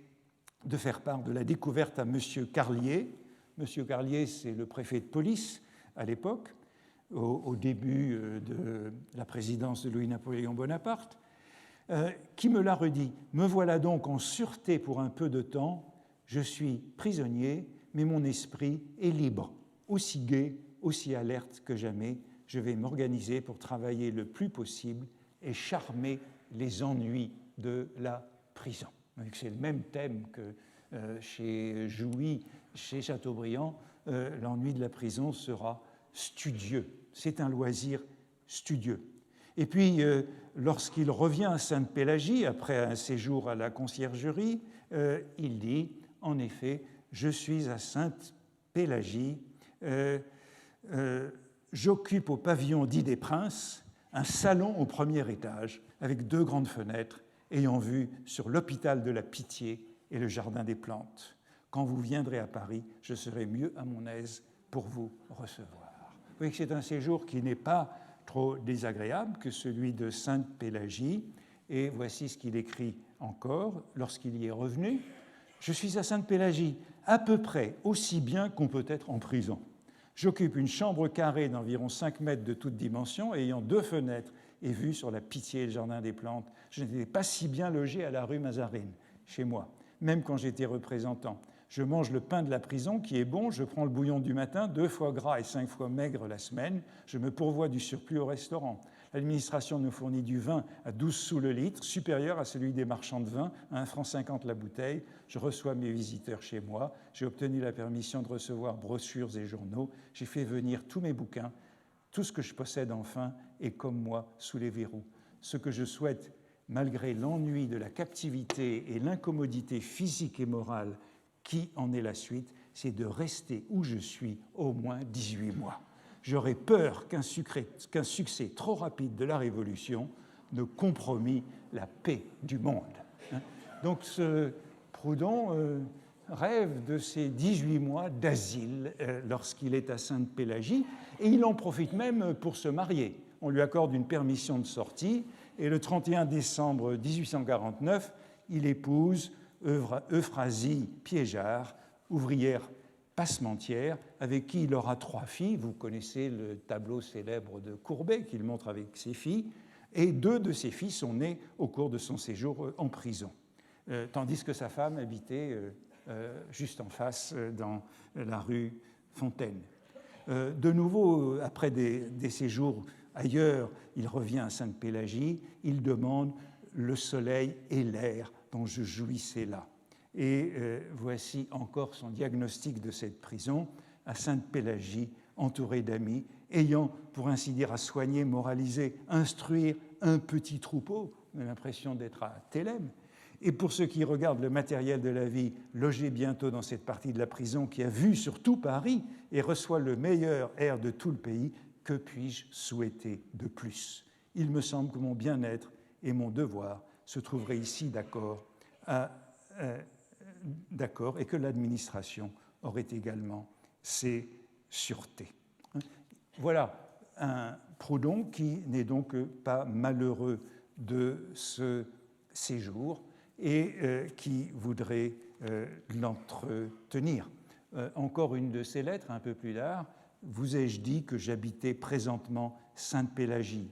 de faire part de la découverte à M. Carlier. M. Carlier, c'est le préfet de police à l'époque, au début de la présidence de Louis-Napoléon Bonaparte, qui me l'a redit. Me voilà donc en sûreté pour un peu de temps. Je suis prisonnier, mais mon esprit est libre, aussi gai, aussi alerte que jamais. Je vais m'organiser pour travailler le plus possible et charmer les ennuis de la prison. C'est le même thème que chez Jouy, chez Chateaubriand. L'ennui de la prison sera studieux. C'est un loisir studieux. Et puis, lorsqu'il revient à Sainte-Pélagie, après un séjour à la conciergerie, il dit, en effet, je suis à Sainte-Pélagie, j'occupe au pavillon dit des Princes un salon au premier étage avec 2 grandes fenêtres ayant vue sur l'hôpital de la Pitié et le jardin des Plantes. Quand vous viendrez à Paris, je serai mieux à mon aise pour vous recevoir. Vous voyez que c'est un séjour qui n'est pas trop désagréable que celui de Sainte-Pélagie. Et voici ce qu'il écrit encore lorsqu'il y est revenu. Je suis à Sainte-Pélagie à peu près aussi bien qu'on peut être en prison. J'occupe une chambre carrée d'environ 5 mètres de toute dimension, ayant 2 fenêtres et vue sur la Pitié et le jardin des Plantes. Je n'étais pas si bien logé à la rue Mazarine, chez moi, même quand j'étais représentant. Je mange le pain de la prison qui est bon, je prends le bouillon du matin, 2 fois gras et 5 fois maigre la semaine, je me pourvois du surplus au restaurant. L'administration nous fournit du vin à 12 sous le litre, supérieur à celui des marchands de vin, à 1,50 franc la bouteille. Je reçois mes visiteurs chez moi, j'ai obtenu la permission de recevoir brochures et journaux, j'ai fait venir tous mes bouquins, tout ce que je possède enfin est comme moi sous les verrous. Ce que je souhaite, malgré l'ennui de la captivité et l'incommodité physique et morale qui en est la suite, c'est de rester où je suis au moins 18 mois. J'aurais peur qu'un succès trop rapide de la Révolution ne compromît la paix du monde. Donc ce Proudhon rêve de ces 18 mois d'asile lorsqu'il est à Sainte-Pélagie, et il en profite même pour se marier. On lui accorde une permission de sortie, et le 31 décembre 1849, il épouse Euphrasie Piégeard, ouvrière passementière, avec qui il aura 3 filles. Vous connaissez le tableau célèbre de Courbet qu'il montre avec ses filles, et 2 de ses filles sont nées au cours de son séjour en prison, tandis que sa femme habitait juste en face dans la rue Fontaine. De nouveau, après des séjours ailleurs, il revient à Sainte-Pélagie, il demande le soleil et l'air dont je jouissais là. Et voici encore son diagnostic de cette prison, à Sainte-Pélagie, entouré d'amis, ayant, pour ainsi dire, à soigner, moraliser, instruire un petit troupeau, on a l'impression d'être à Thélème. Et pour ce qui regarde le matériel de la vie, logé bientôt dans cette partie de la prison qui a vue sur tout Paris et reçoit le meilleur air de tout le pays, que puis-je souhaiter de plus? Il me semble que mon bien-être et mon devoir se trouveraient ici d'accord et que l'administration aurait également ses sûretés. Voilà un Proudhon qui n'est donc pas malheureux de ce séjour et qui voudrait l'entretenir. Encore une de ses lettres, un peu plus tard, vous ai-je dit que j'habitais présentement Sainte-Pélagie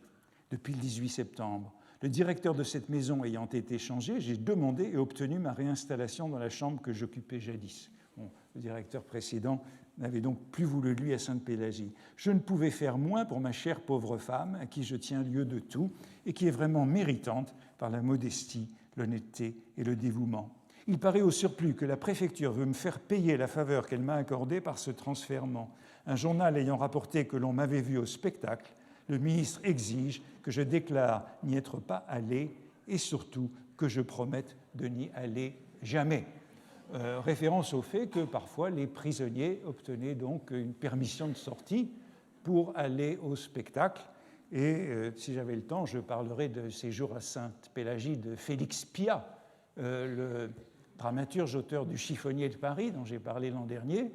depuis le 18 septembre. Le directeur de cette maison ayant été changé, j'ai demandé et obtenu ma réinstallation dans la chambre que j'occupais jadis. Bon, le directeur précédent n'avait donc plus voulu de lui à Sainte-Pélagie. Je ne pouvais faire moins pour ma chère pauvre femme, à qui je tiens lieu de tout, et qui est vraiment méritante par la modestie, l'honnêteté et le dévouement. Il paraît au surplus que la préfecture veut me faire payer la faveur qu'elle m'a accordée par ce transfèrement. Un journal ayant rapporté que l'on m'avait vu au spectacle, le ministre exige que je déclare n'y être pas allé et surtout que je promette de n'y aller jamais. Référence au fait que parfois les prisonniers obtenaient donc une permission de sortie pour aller au spectacle. Et si j'avais le temps, je parlerai de séjour à Sainte-Pélagie de Félix Pyat, le dramaturge auteur du Chiffonnier de Paris, dont j'ai parlé l'an dernier,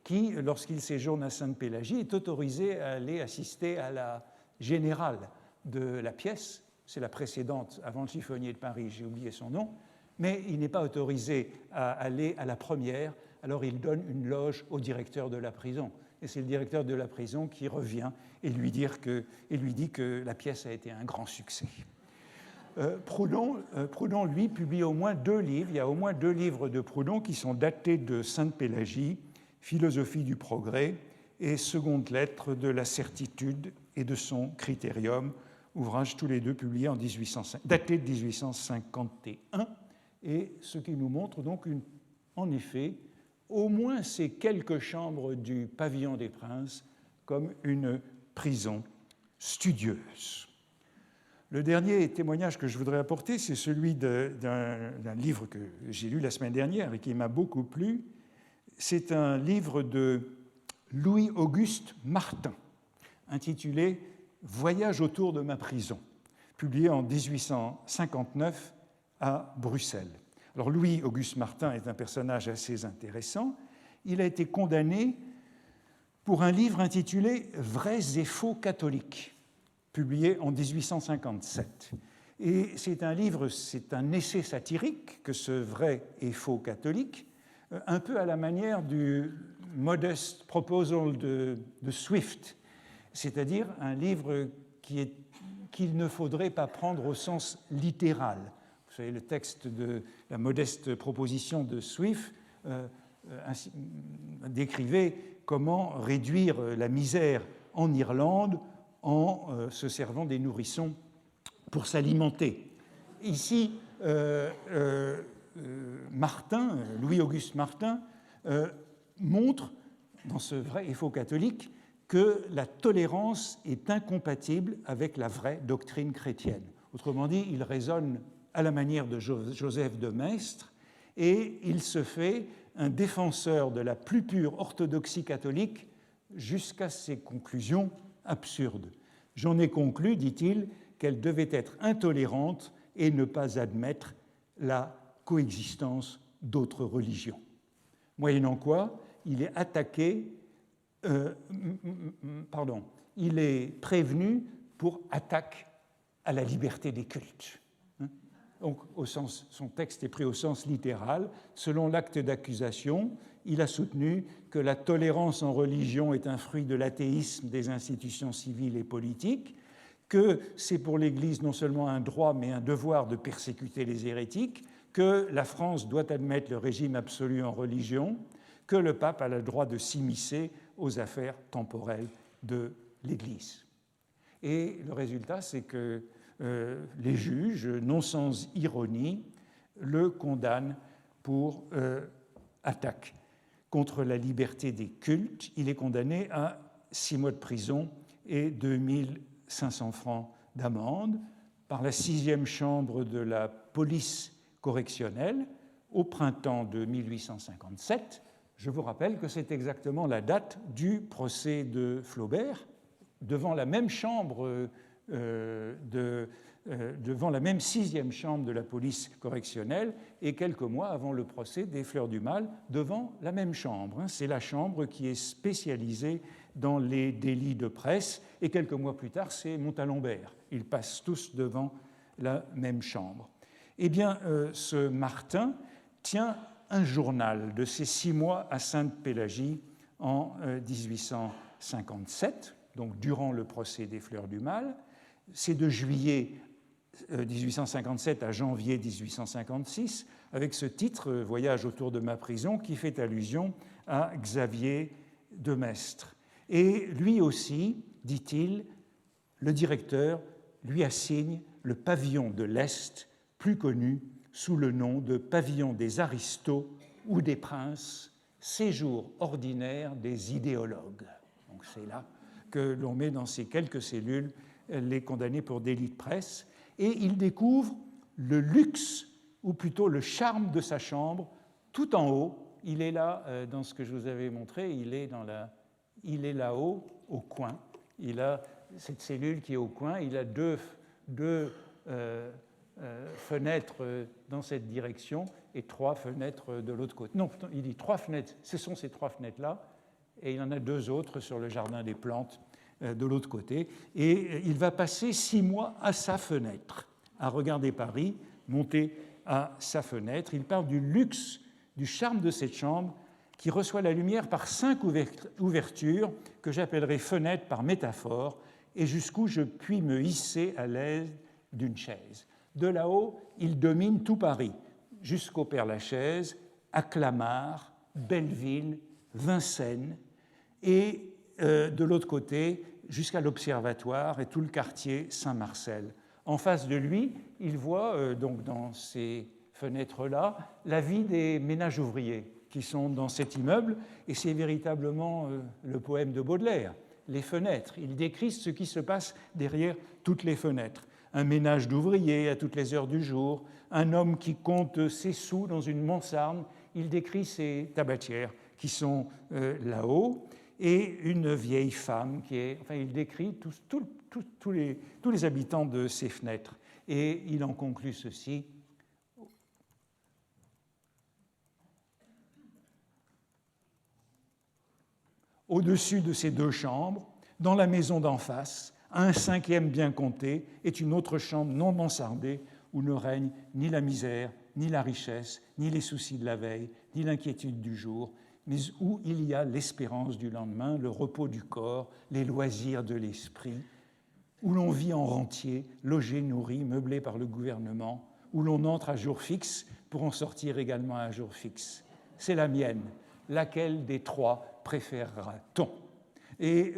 qui, lorsqu'il séjourne à Sainte-Pélagie, est autorisé à aller assister à la générale de la pièce. C'est la précédente, avant le Chiffonnier de Paris, j'ai oublié son nom, mais il n'est pas autorisé à aller à la première, alors il donne une loge au directeur de la prison. Et c'est le directeur de la prison qui revient et lui dit que la pièce a été un grand succès. Proudhon, lui, publie au moins 2 livres. Il y a au moins 2 livres de Proudhon qui sont datés de Sainte-Pélagie, Philosophie du progrès et Seconde lettre de la certitude et de son critérium, ouvrages tous les deux publiés datés de 1851, et ce qui nous montre donc en effet au moins ces quelques chambres du pavillon des Princes comme une prison studieuse. Le dernier témoignage que je voudrais apporter, c'est celui d'un livre que j'ai lu la semaine dernière et qui m'a beaucoup plu. C'est un livre de Louis-Auguste Martin, intitulé « Voyage autour de ma prison », publié en 1859 à Bruxelles. Alors Louis-Auguste Martin est un personnage assez intéressant. Il a été condamné pour un livre intitulé « Vrais et faux catholiques », publié en 1857. Et c'est un essai satirique que ce Vrai et faux catholique, un peu à la manière du Modest Proposal de Swift, c'est-à-dire un livre qu'il ne faudrait pas prendre au sens littéral. Vous savez, le texte de la modeste proposition de Swift décrivait comment réduire la misère en Irlande en se servant des nourrissons pour s'alimenter. Ici, Louis-Auguste Martin, montre, dans ce Vrai et faux catholique, que la tolérance est incompatible avec la vraie doctrine chrétienne. Autrement dit, il raisonne à la manière de Joseph de Maistre, et il se fait un défenseur de la plus pure orthodoxie catholique jusqu'à ses conclusions absurdes. J'en ai conclu, dit-il, qu'elle devait être intolérante et ne pas admettre la coexistence d'autres religions. Moyennant quoi, il est prévenu pour attaque à la liberté des cultes. Donc, son texte est pris au sens littéral. Selon l'acte d'accusation, il a soutenu que la tolérance en religion est un fruit de l'athéisme des institutions civiles et politiques, que c'est pour l'Église non seulement un droit mais un devoir de persécuter les hérétiques, que la France doit admettre le régime absolu en religion, que le pape a le droit de s'immiscer aux affaires temporelles de l'Église. Et le résultat, c'est que les juges, non sans ironie, le condamnent pour attaque contre la liberté des cultes. Il est condamné à 6 mois de prison et 2500 francs d'amende par la 6e chambre de la police correctionnelle au printemps de 1857. Je vous rappelle que c'est exactement la date du procès de Flaubert, devant la même chambre devant la même 6e chambre de la police correctionnelle et quelques mois avant le procès des Fleurs du Mal devant la même chambre. C'est la chambre qui est spécialisée dans les délits de presse et quelques mois plus tard, c'est Montalembert. Ils passent tous devant la même chambre. Eh bien, ce Martin tient un journal de ses 6 mois à Sainte-Pélagie en 1857, donc durant le procès des Fleurs du Mal. C'est de juillet 1857 à janvier 1856, avec ce titre « Voyage autour de ma prison » qui fait allusion à Xavier de Mestre. Et lui aussi, dit-il, le directeur lui assigne le pavillon de l'Est, plus connu sous le nom de pavillon des aristos ou des princes, séjour ordinaire des idéologues. Donc c'est là que l'on met dans ces quelques cellules les condamnés pour délit de presse, et il découvre le luxe, ou plutôt le charme de sa chambre, tout en haut. Il est là, dans ce que je vous avais montré, il est là-haut, au coin. Il a cette cellule qui est au coin, il a deux fenêtres dans cette direction et 3 fenêtres de l'autre côté. Non, il dit 3 fenêtres, ce sont ces 3 fenêtres-là, et il y en a 2 autres sur le jardin des plantes de l'autre côté. Et il va passer 6 mois à sa fenêtre, à regarder Paris, monter à sa fenêtre. Il parle du luxe, du charme de cette chambre qui reçoit la lumière par 5 ouvertures que j'appellerai fenêtres par métaphore, et jusqu'où je puis me hisser à l'aise d'une chaise. De là-haut, il domine tout Paris, jusqu'au Père-Lachaise, à Clamart, Belleville, Vincennes, et de l'autre côté, jusqu'à l'Observatoire et tout le quartier Saint-Marcel. En face de lui, il voit, donc dans ces fenêtres-là, la vie des ménages ouvriers qui sont dans cet immeuble, et c'est véritablement le poème de Baudelaire, les fenêtres. Il décrit ce qui se passe derrière toutes les fenêtres. Un ménage d'ouvriers à toutes les heures du jour, un homme qui compte ses sous dans une mansarde. Il décrit ces tabatières qui sont là-haut, et une vieille femme qui est... Enfin, il décrit tous les habitants de ces fenêtres. Et il en conclut ceci. Au-dessus de ces 2 chambres, dans la maison d'en face, un 5e bien compté est une autre chambre non mansardée où ne règne ni la misère, ni la richesse, ni les soucis de la veille, ni l'inquiétude du jour, mais où il y a l'espérance du lendemain, le repos du corps, les loisirs de l'esprit, où l'on vit en rentier, logé, nourri, meublé par le gouvernement, où l'on entre à jour fixe pour en sortir également à jour fixe. C'est la mienne. Laquelle des 3 préférera-t-on ? Et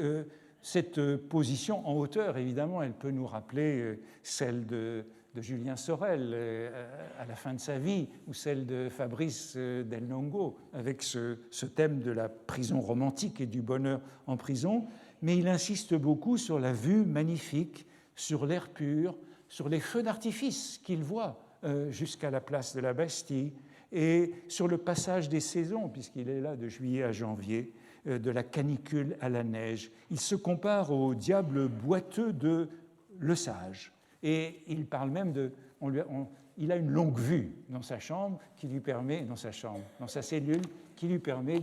cette position en hauteur, évidemment, elle peut nous rappeler celle de Julien Sorel à la fin de sa vie, ou celle de Fabrice Del Longo, avec ce thème de la prison romantique et du bonheur en prison. Mais il insiste beaucoup sur la vue magnifique, sur l'air pur, sur les feux d'artifice qu'il voit jusqu'à la place de la Bastille, et sur le passage des saisons, puisqu'il est là de juillet à janvier, de la canicule à la neige. Il se compare au diable boiteux de Le Sage. Et il parle même il a une longue vue dans sa chambre qui lui permet, dans sa cellule, qui lui permet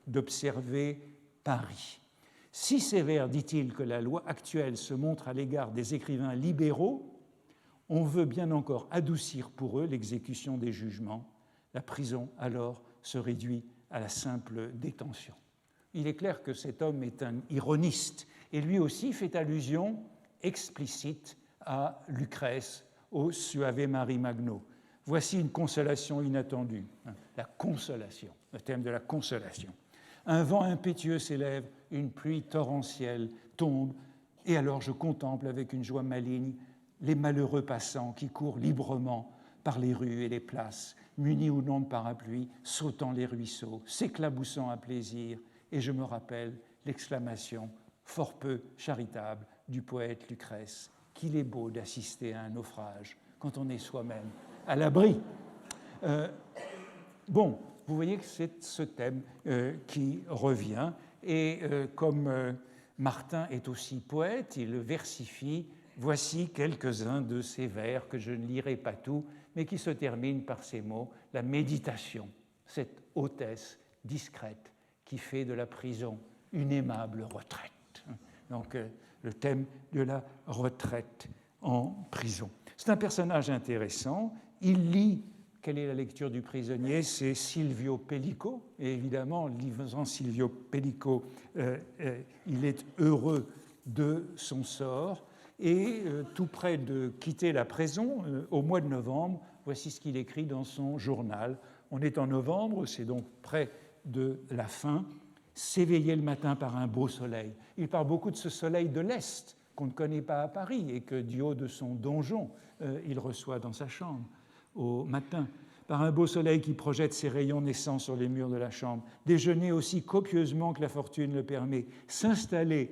d'observer Paris. Si sévère, dit-il, que la loi actuelle se montre à l'égard des écrivains libéraux, on veut bien encore adoucir pour eux l'exécution des jugements. La prison, alors, se réduit à la simple détention. Il est clair que cet homme est un ironiste, et lui aussi fait allusion explicite à Lucrèce, au Suave Mari Magno. Voici une consolation inattendue, la consolation, le thème de la consolation. Un vent impétueux s'élève, une pluie torrentielle tombe, et alors je contemple avec une joie maligne les malheureux passants qui courent librement par les rues et les places, munis ou non de parapluie, sautant les ruisseaux, s'éclaboussant à plaisir, et je me rappelle l'exclamation fort peu charitable du poète Lucrèce, qu'il est beau d'assister à un naufrage quand on est soi-même à l'abri. Bon, vous voyez que c'est ce thème qui revient, et comme Martin est aussi poète, il le versifie. Voici quelques-uns de ces vers que je ne lirai pas tout, mais qui se terminent par ces mots, la méditation, cette hôtesse discrète qui fait de la prison une aimable retraite. Donc le thème de la retraite en prison. C'est un personnage intéressant. Il lit, quelle est la lecture du prisonnier? C'est Silvio Pellico, et évidemment, lisant Silvio Pellico, il est heureux de son sort. Et tout près de quitter la prison, au mois de novembre, voici ce qu'il écrit dans son journal. On est en novembre, c'est donc près de la fin. s'éveiller le matin par un beau soleil. Il parle beaucoup de ce soleil de l'Est qu'on ne connaît pas à Paris et que du haut de son donjon, il reçoit dans sa chambre au matin, par un beau soleil qui projette ses rayons naissants sur les murs de la chambre, déjeuner aussi copieusement que la fortune le permet, s'installer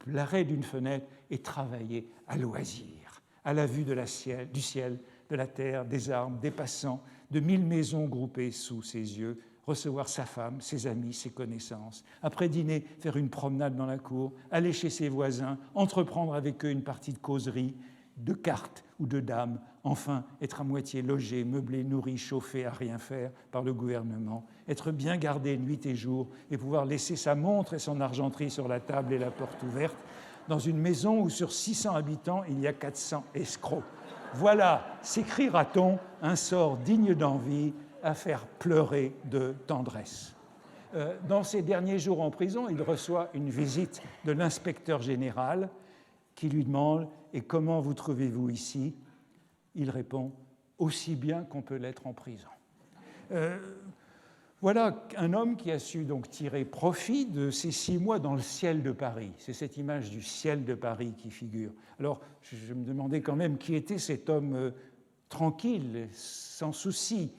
l'arrêt d'une fenêtre et travailler à loisir, à la vue du ciel, de la terre, des arbres, des passants, de 1000 maisons groupées sous ses yeux, recevoir sa femme, ses amis, ses connaissances. Après dîner, faire une promenade dans la cour, aller chez ses voisins, entreprendre avec eux une partie de causerie, de cartes ou de dames, enfin être à moitié logé, meublé, nourri, chauffé à rien faire par le gouvernement, être bien gardé nuit et jour et pouvoir laisser sa montre et son argenterie sur la table et la porte ouverte dans une maison où sur 600 habitants, il y a 400 escrocs. Voilà, s'écrira-t-on, un sort digne d'envie à faire pleurer de tendresse. Dans ses derniers jours en prison, il reçoit une visite de l'inspecteur général qui lui demande « Et comment vous trouvez-vous ici ?» Il répond « Aussi bien qu'on peut l'être en prison ». Voilà un homme qui a su donc tirer profit de ces 6 mois dans le ciel de Paris. C'est cette image du ciel de Paris qui figure. Alors, je me demandais quand même qui était cet homme tranquille, sans souci,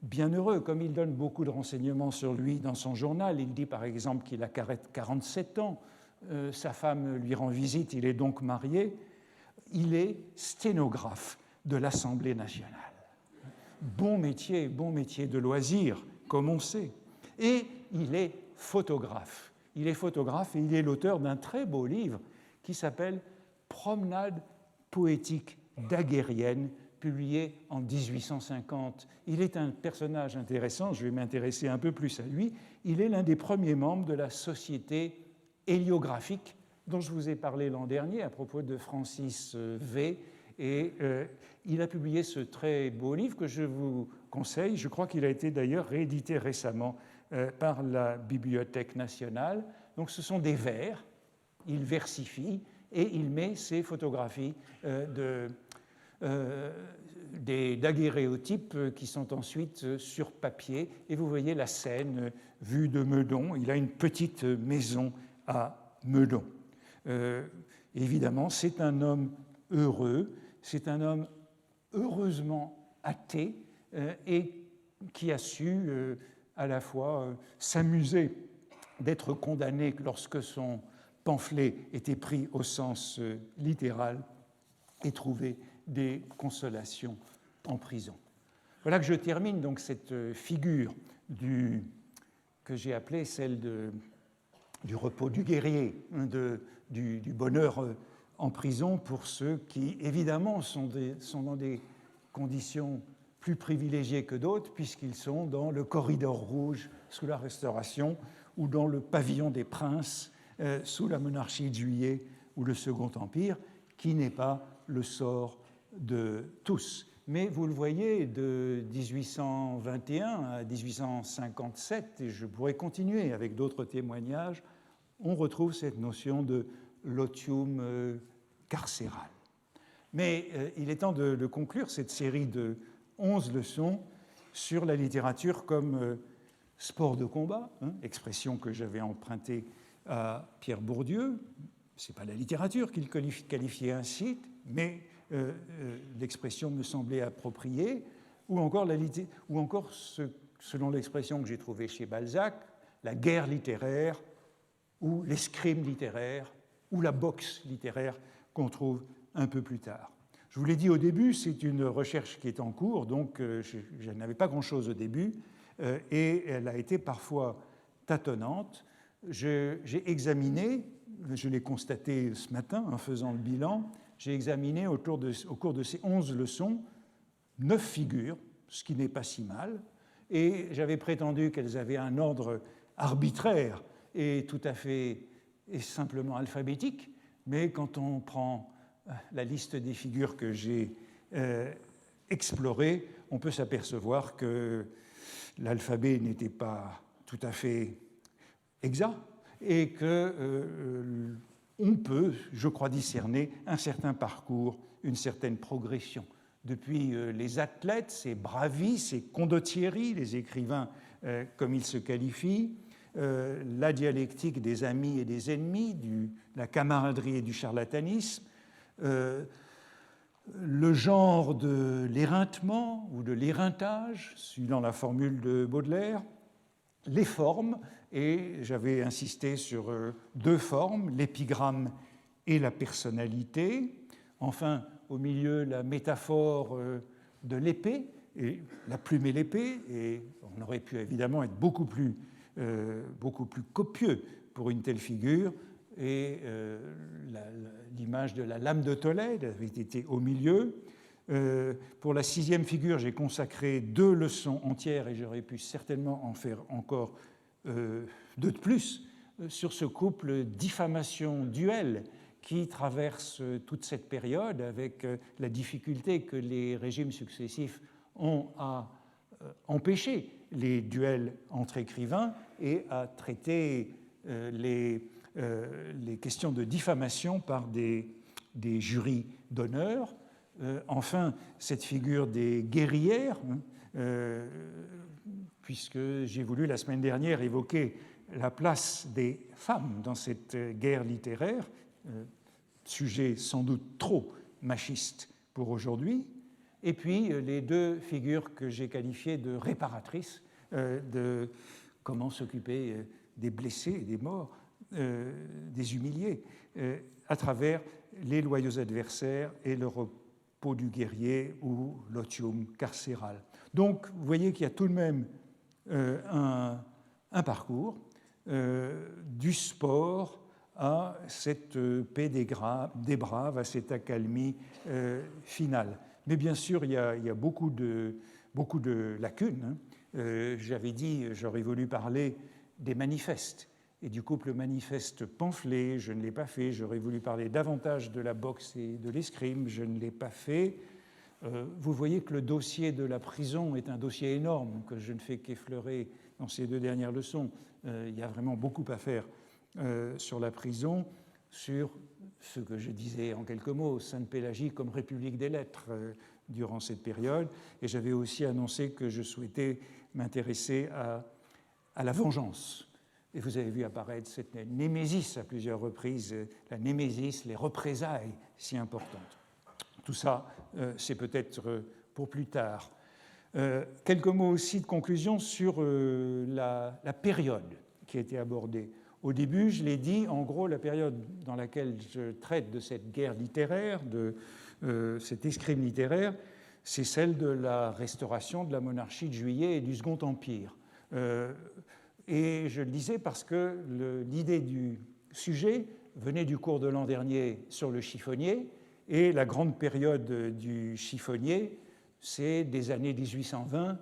bienheureux, comme il donne beaucoup de renseignements sur lui dans son journal. Il dit par exemple qu'il a 47 ans, sa femme lui rend visite, il est donc marié. Il est sténographe de l'Assemblée nationale. Bon métier de loisir, comme on sait. Et il est photographe. Il est photographe et il est l'auteur d'un très beau livre qui s'appelle « Promenade poétique daguerrienne », publié en 1850. Il est un personnage intéressant, je vais m'intéresser un peu plus à lui. Il est l'un des premiers membres de la Société héliographique dont je vous ai parlé l'an dernier à propos de Francis V. Et il a publié ce très beau livre que je vous conseille. Je crois qu'il a été d'ailleurs réédité récemment par la Bibliothèque nationale. Donc ce sont des vers, il versifie et il met ses photographies des daguerréotypes qui sont ensuite sur papier. Et vous voyez la scène vue de Meudon. Il a une petite maison à Meudon. Évidemment, c'est un homme heureux, c'est un homme heureusement athée et qui a su à la fois s'amuser d'être condamné lorsque son pamphlet était pris au sens littéral et trouver des consolations en prison. Voilà que je termine donc cette figure que j'ai appelée celle du repos du guerrier, du bonheur en prison pour ceux qui, évidemment, sont dans des conditions plus privilégiées que d'autres, puisqu'ils sont dans le corridor rouge sous la Restauration ou dans le pavillon des princes sous la monarchie de Juillet ou le Second Empire, qui n'est pas le sort de tous. Mais vous le voyez, de 1821 à 1857, et je pourrais continuer avec d'autres témoignages, on retrouve cette notion de l'otium carcéral. Mais il est temps de conclure cette série de 11 leçons sur la littérature comme sport de combat, expression que j'avais empruntée à Pierre Bourdieu. Ce n'est pas la littérature qu'il qualifiait ainsi, mais l'expression me semblait appropriée, ou encore, selon l'expression que j'ai trouvée chez Balzac, la guerre littéraire, ou l'escrime littéraire, ou la boxe littéraire qu'on trouve un peu plus tard. Je vous l'ai dit au début, c'est une recherche qui est en cours, donc je n'avais pas grand-chose au début, et elle a été parfois tâtonnante. J'ai examiné, je l'ai constaté ce matin en faisant le bilan, j'ai examiné au cours de ces 11 leçons 9 figures, ce qui n'est pas si mal, et j'avais prétendu qu'elles avaient un ordre arbitraire et tout à fait et simplement alphabétique, mais quand on prend la liste des figures que j'ai explorées, on peut s'apercevoir que l'alphabet n'était pas tout à fait exact et qu'on peut, je crois, discerner un certain parcours, une certaine progression. Depuis les athlètes, ces bravi, ces condottieri, les écrivains comme ils se qualifient, la dialectique des amis et des ennemis, de la camaraderie et du charlatanisme, le genre de l'éreintement ou de l'éreintage, suivant la formule de Baudelaire, les formes, et j'avais insisté sur deux formes, l'épigramme et la personnalité. Enfin, au milieu, la métaphore de l'épée, et la plume et l'épée, et on aurait pu évidemment être beaucoup plus copieux pour une telle figure, et l'image de la lame de Tolède avait été au milieu. Pour la sixième figure, j'ai consacré 2 leçons entières, et j'aurais pu certainement en faire encore 2 de plus, sur ce couple diffamation-duel qui traverse toute cette période, avec la difficulté que les régimes successifs ont à empêcher les duels entre écrivains et à traiter les questions de diffamation par des jurys d'honneur. Enfin, cette figure des guerrières, puisque j'ai voulu la semaine dernière évoquer la place des femmes dans cette guerre littéraire, sujet sans doute trop machiste pour aujourd'hui, et puis les 2 figures que j'ai qualifiées de réparatrices, de comment s'occuper des blessés et des morts, des humiliés, à travers les loyaux adversaires et le repos du guerrier ou l'otium carcéral. Donc, vous voyez qu'il y a tout de même un parcours du sport à cette paix des braves, à cette accalmie finale. Mais bien sûr, il y a beaucoup de lacunes. J'avais dit, j'aurais voulu parler des manifestes et du couple manifeste-pamphlet, je ne l'ai pas fait. J'aurais voulu parler davantage de la boxe et de l'escrime, je ne l'ai pas fait. Vous voyez que le dossier de la prison est un dossier énorme que je ne fais qu'effleurer dans ces 2 dernières leçons. Il y a vraiment beaucoup à faire sur la prison, sur ce que je disais en quelques mots, Sainte-Pélagie comme république des lettres durant cette période. Et j'avais aussi annoncé que je souhaitais m'intéresser à la vengeance. Et vous avez vu apparaître cette némésis à plusieurs reprises, la némésis, les représailles si importantes. Tout ça, c'est peut-être pour plus tard. Quelques mots aussi de conclusion sur la période qui a été abordée. Au début, je l'ai dit, en gros, la période dans laquelle je traite de cette guerre littéraire, de cet escrime littéraire, c'est celle de la restauration de la monarchie de Juillet et du Second Empire. Et je le disais parce que l'idée du sujet venait du cours de l'an dernier sur le chiffonnier, et la grande période du chiffonnier, c'est des années 1820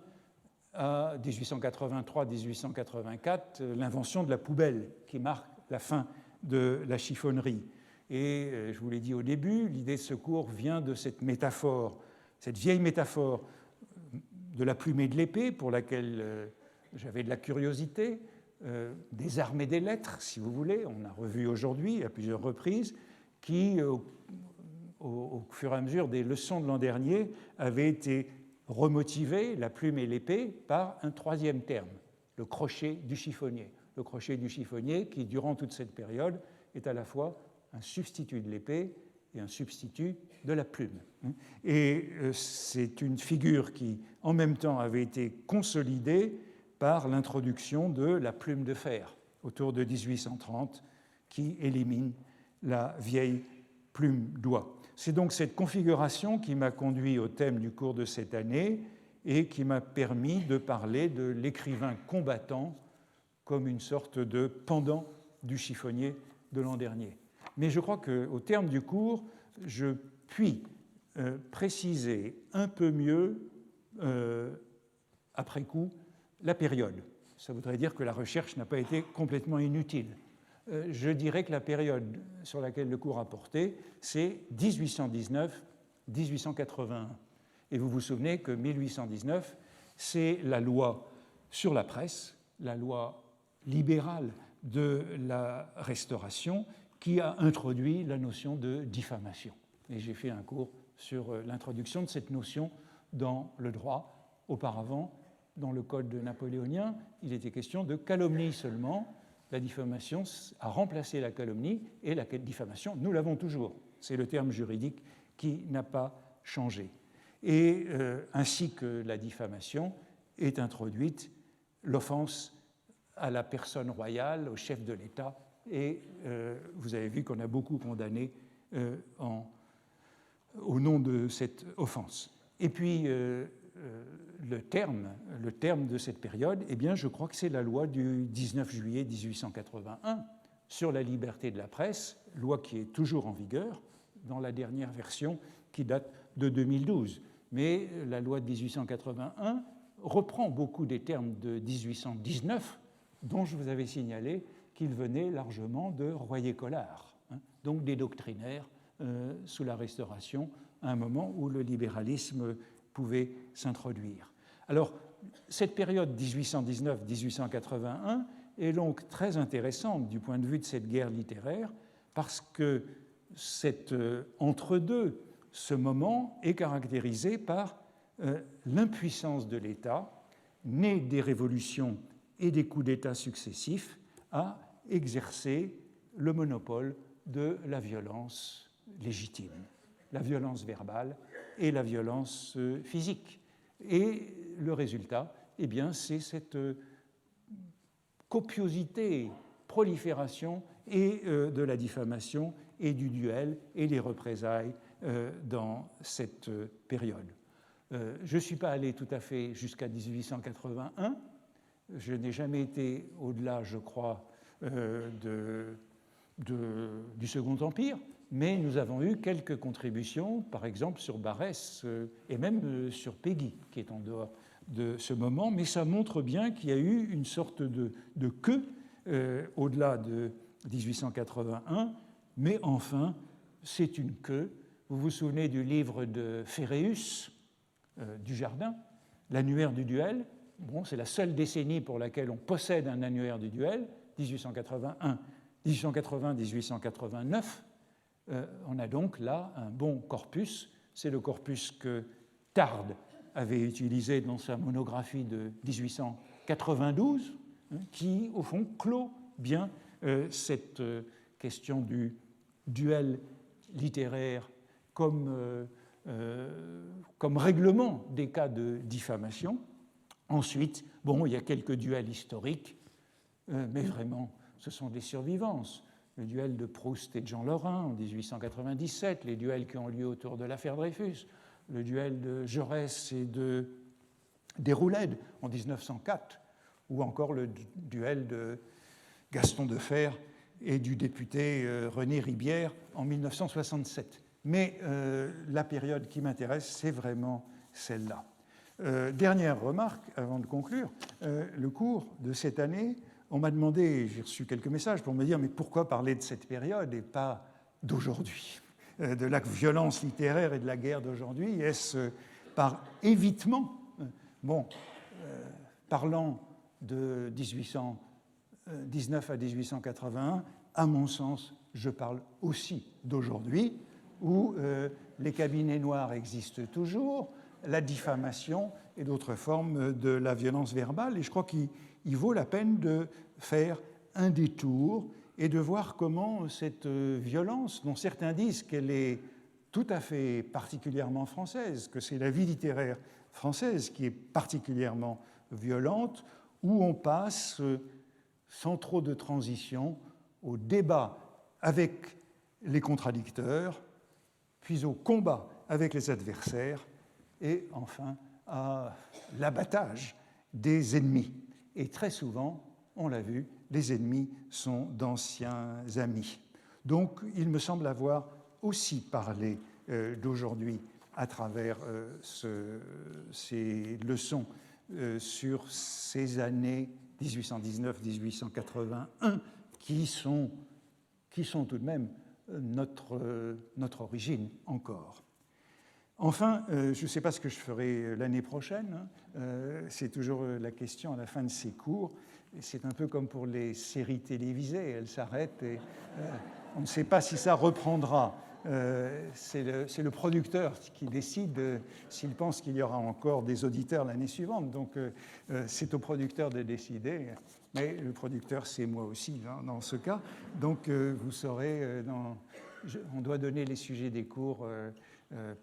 à 1883-1884, l'invention de la poubelle qui marque la fin de la chiffonnerie. Et je vous l'ai dit au début, l'idée de ce cours vient de cette métaphore, cette vieille métaphore de la plume et de l'épée, pour laquelle j'avais de la curiosité, des armes et des lettres, si vous voulez, on a revu aujourd'hui à plusieurs reprises, qui, au fur et à mesure des leçons de l'an dernier, avaient été remotivées, la plume et l'épée, par un 3e terme, le crochet du chiffonnier. Le crochet du chiffonnier qui, durant toute cette période, est à la fois un substitut de l'épée et un substitut de la plume. Et c'est une figure qui, en même temps, avait été consolidée par l'introduction de la plume de fer, autour de 1830, qui élimine la vieille plume d'oie. C'est donc cette configuration qui m'a conduit au thème du cours de cette année et qui m'a permis de parler de l'écrivain combattant comme une sorte de pendant du chiffonnier de l'an dernier. Mais je crois qu'au terme du cours, je puis préciser un peu mieux, après coup, la période. Ça voudrait dire que la recherche n'a pas été complètement inutile. Je dirais que la période sur laquelle le cours a porté, c'est 1819-1881. Et vous vous souvenez que 1819, c'est la loi sur la presse, la loi libérale de la Restauration, qui a introduit la notion de diffamation. Et j'ai fait un cours sur l'introduction de cette notion dans le droit auparavant, dans le code napoléonien, il était question de calomnie seulement. La diffamation a remplacé la calomnie, et la diffamation, nous l'avons toujours. C'est le terme juridique qui n'a pas changé. Et ainsi que la diffamation est introduite l'offense à la personne royale, au chef de l'État, et vous avez vu qu'on a beaucoup condamné au nom de cette offense. Et puis, le terme de cette période, eh bien, je crois que c'est la loi du 19 juillet 1881 sur la liberté de la presse, loi qui est toujours en vigueur dans la dernière version qui date de 2012. Mais la loi de 1881 reprend beaucoup des termes de 1819, dont je vous avais signalé qu'ils venaient largement de Royer-Collard, donc des doctrinaires sous la Restauration, à un moment où le libéralisme pouvait s'introduire. Alors, cette période 1819-1881 est donc très intéressante du point de vue de cette guerre littéraire, parce que cet entre-deux, ce moment, est caractérisé par l'impuissance de l'État, né des révolutions et des coups d'État successifs, à exercer le monopole de la violence légitime, la violence verbale et la violence physique. Et le résultat, eh bien, c'est cette copiosité, prolifération et de la diffamation et du duel et des représailles dans cette période. Je ne suis pas allé tout à fait jusqu'à 1881. Je n'ai jamais été au-delà, je crois, du Second Empire, mais nous avons eu quelques contributions, par exemple sur Barrès et même sur Péguy, qui est en dehors de ce moment, mais ça montre bien qu'il y a eu une sorte de queue au-delà de 1881, mais enfin, c'est une queue. Vous vous souvenez du livre de Ferréus, Dujardin, l'annuaire du duel. Bon, c'est la seule décennie pour laquelle on possède un annuaire du duel, 1880-1889. On a donc là un bon corpus. C'est le corpus que Tarde avait utilisé dans sa monographie de 1892, qui, au fond, clôt bien cette question du duel littéraire comme règlement des cas de diffamation. Ensuite, bon, il y a quelques duels historiques, mais vraiment, ce sont des survivances. Le duel de Proust et de Jean Lorrain en 1897, les duels qui ont lieu autour de l'affaire Dreyfus, le duel de Jaurès et de Déroulède en 1904, ou encore le duel de Gaston Defferre et du député René Ribière en 1967. Mais la période qui m'intéresse, c'est vraiment celle-là. Dernière remarque, avant de conclure, le cours de cette année, on m'a demandé, j'ai reçu quelques messages pour me dire, mais pourquoi parler de cette période et pas d'aujourd'hui, de la violence littéraire et de la guerre d'aujourd'hui? Est-ce par évitement? Bon, parlant de 1819 à 1881, à mon sens, je parle aussi d'aujourd'hui, où les cabinets noirs existent toujours, la diffamation et d'autres formes de la violence verbale. Et je crois qu'il vaut la peine de faire un détour et de voir comment cette violence, dont certains disent qu'elle est tout à fait particulièrement française, que c'est la vie littéraire française qui est particulièrement violente, où on passe sans trop de transition au débat avec les contradicteurs, puis au combat avec les adversaires, et enfin à l'abattage des ennemis. Et très souvent, on l'a vu, les ennemis sont d'anciens amis. Donc, il me semble avoir aussi parlé d'aujourd'hui à travers ces leçons sur ces années 1819-1881 qui sont tout de même notre origine encore. Enfin, je ne sais pas ce que je ferai l'année prochaine. C'est toujours la question à la fin de ces cours. C'est un peu comme pour les séries télévisées. Elles s'arrêtent et on ne sait pas si ça reprendra. c'est le producteur qui décide s'il pense qu'il y aura encore des auditeurs l'année suivante. Donc, c'est au producteur de décider. Mais le producteur, c'est moi aussi dans ce cas. Donc, vous saurez, on doit donner les sujets des cours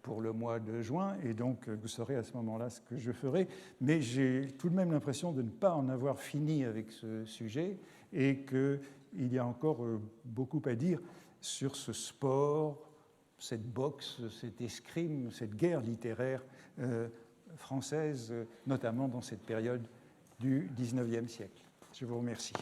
pour le mois de juin, et donc vous saurez à ce moment-là ce que je ferai. Mais j'ai tout de même l'impression de ne pas en avoir fini avec ce sujet et qu'il y a encore beaucoup à dire sur ce sport, cette boxe, cet escrime, cette guerre littéraire française, notamment dans cette période du XIXe siècle. Je vous remercie.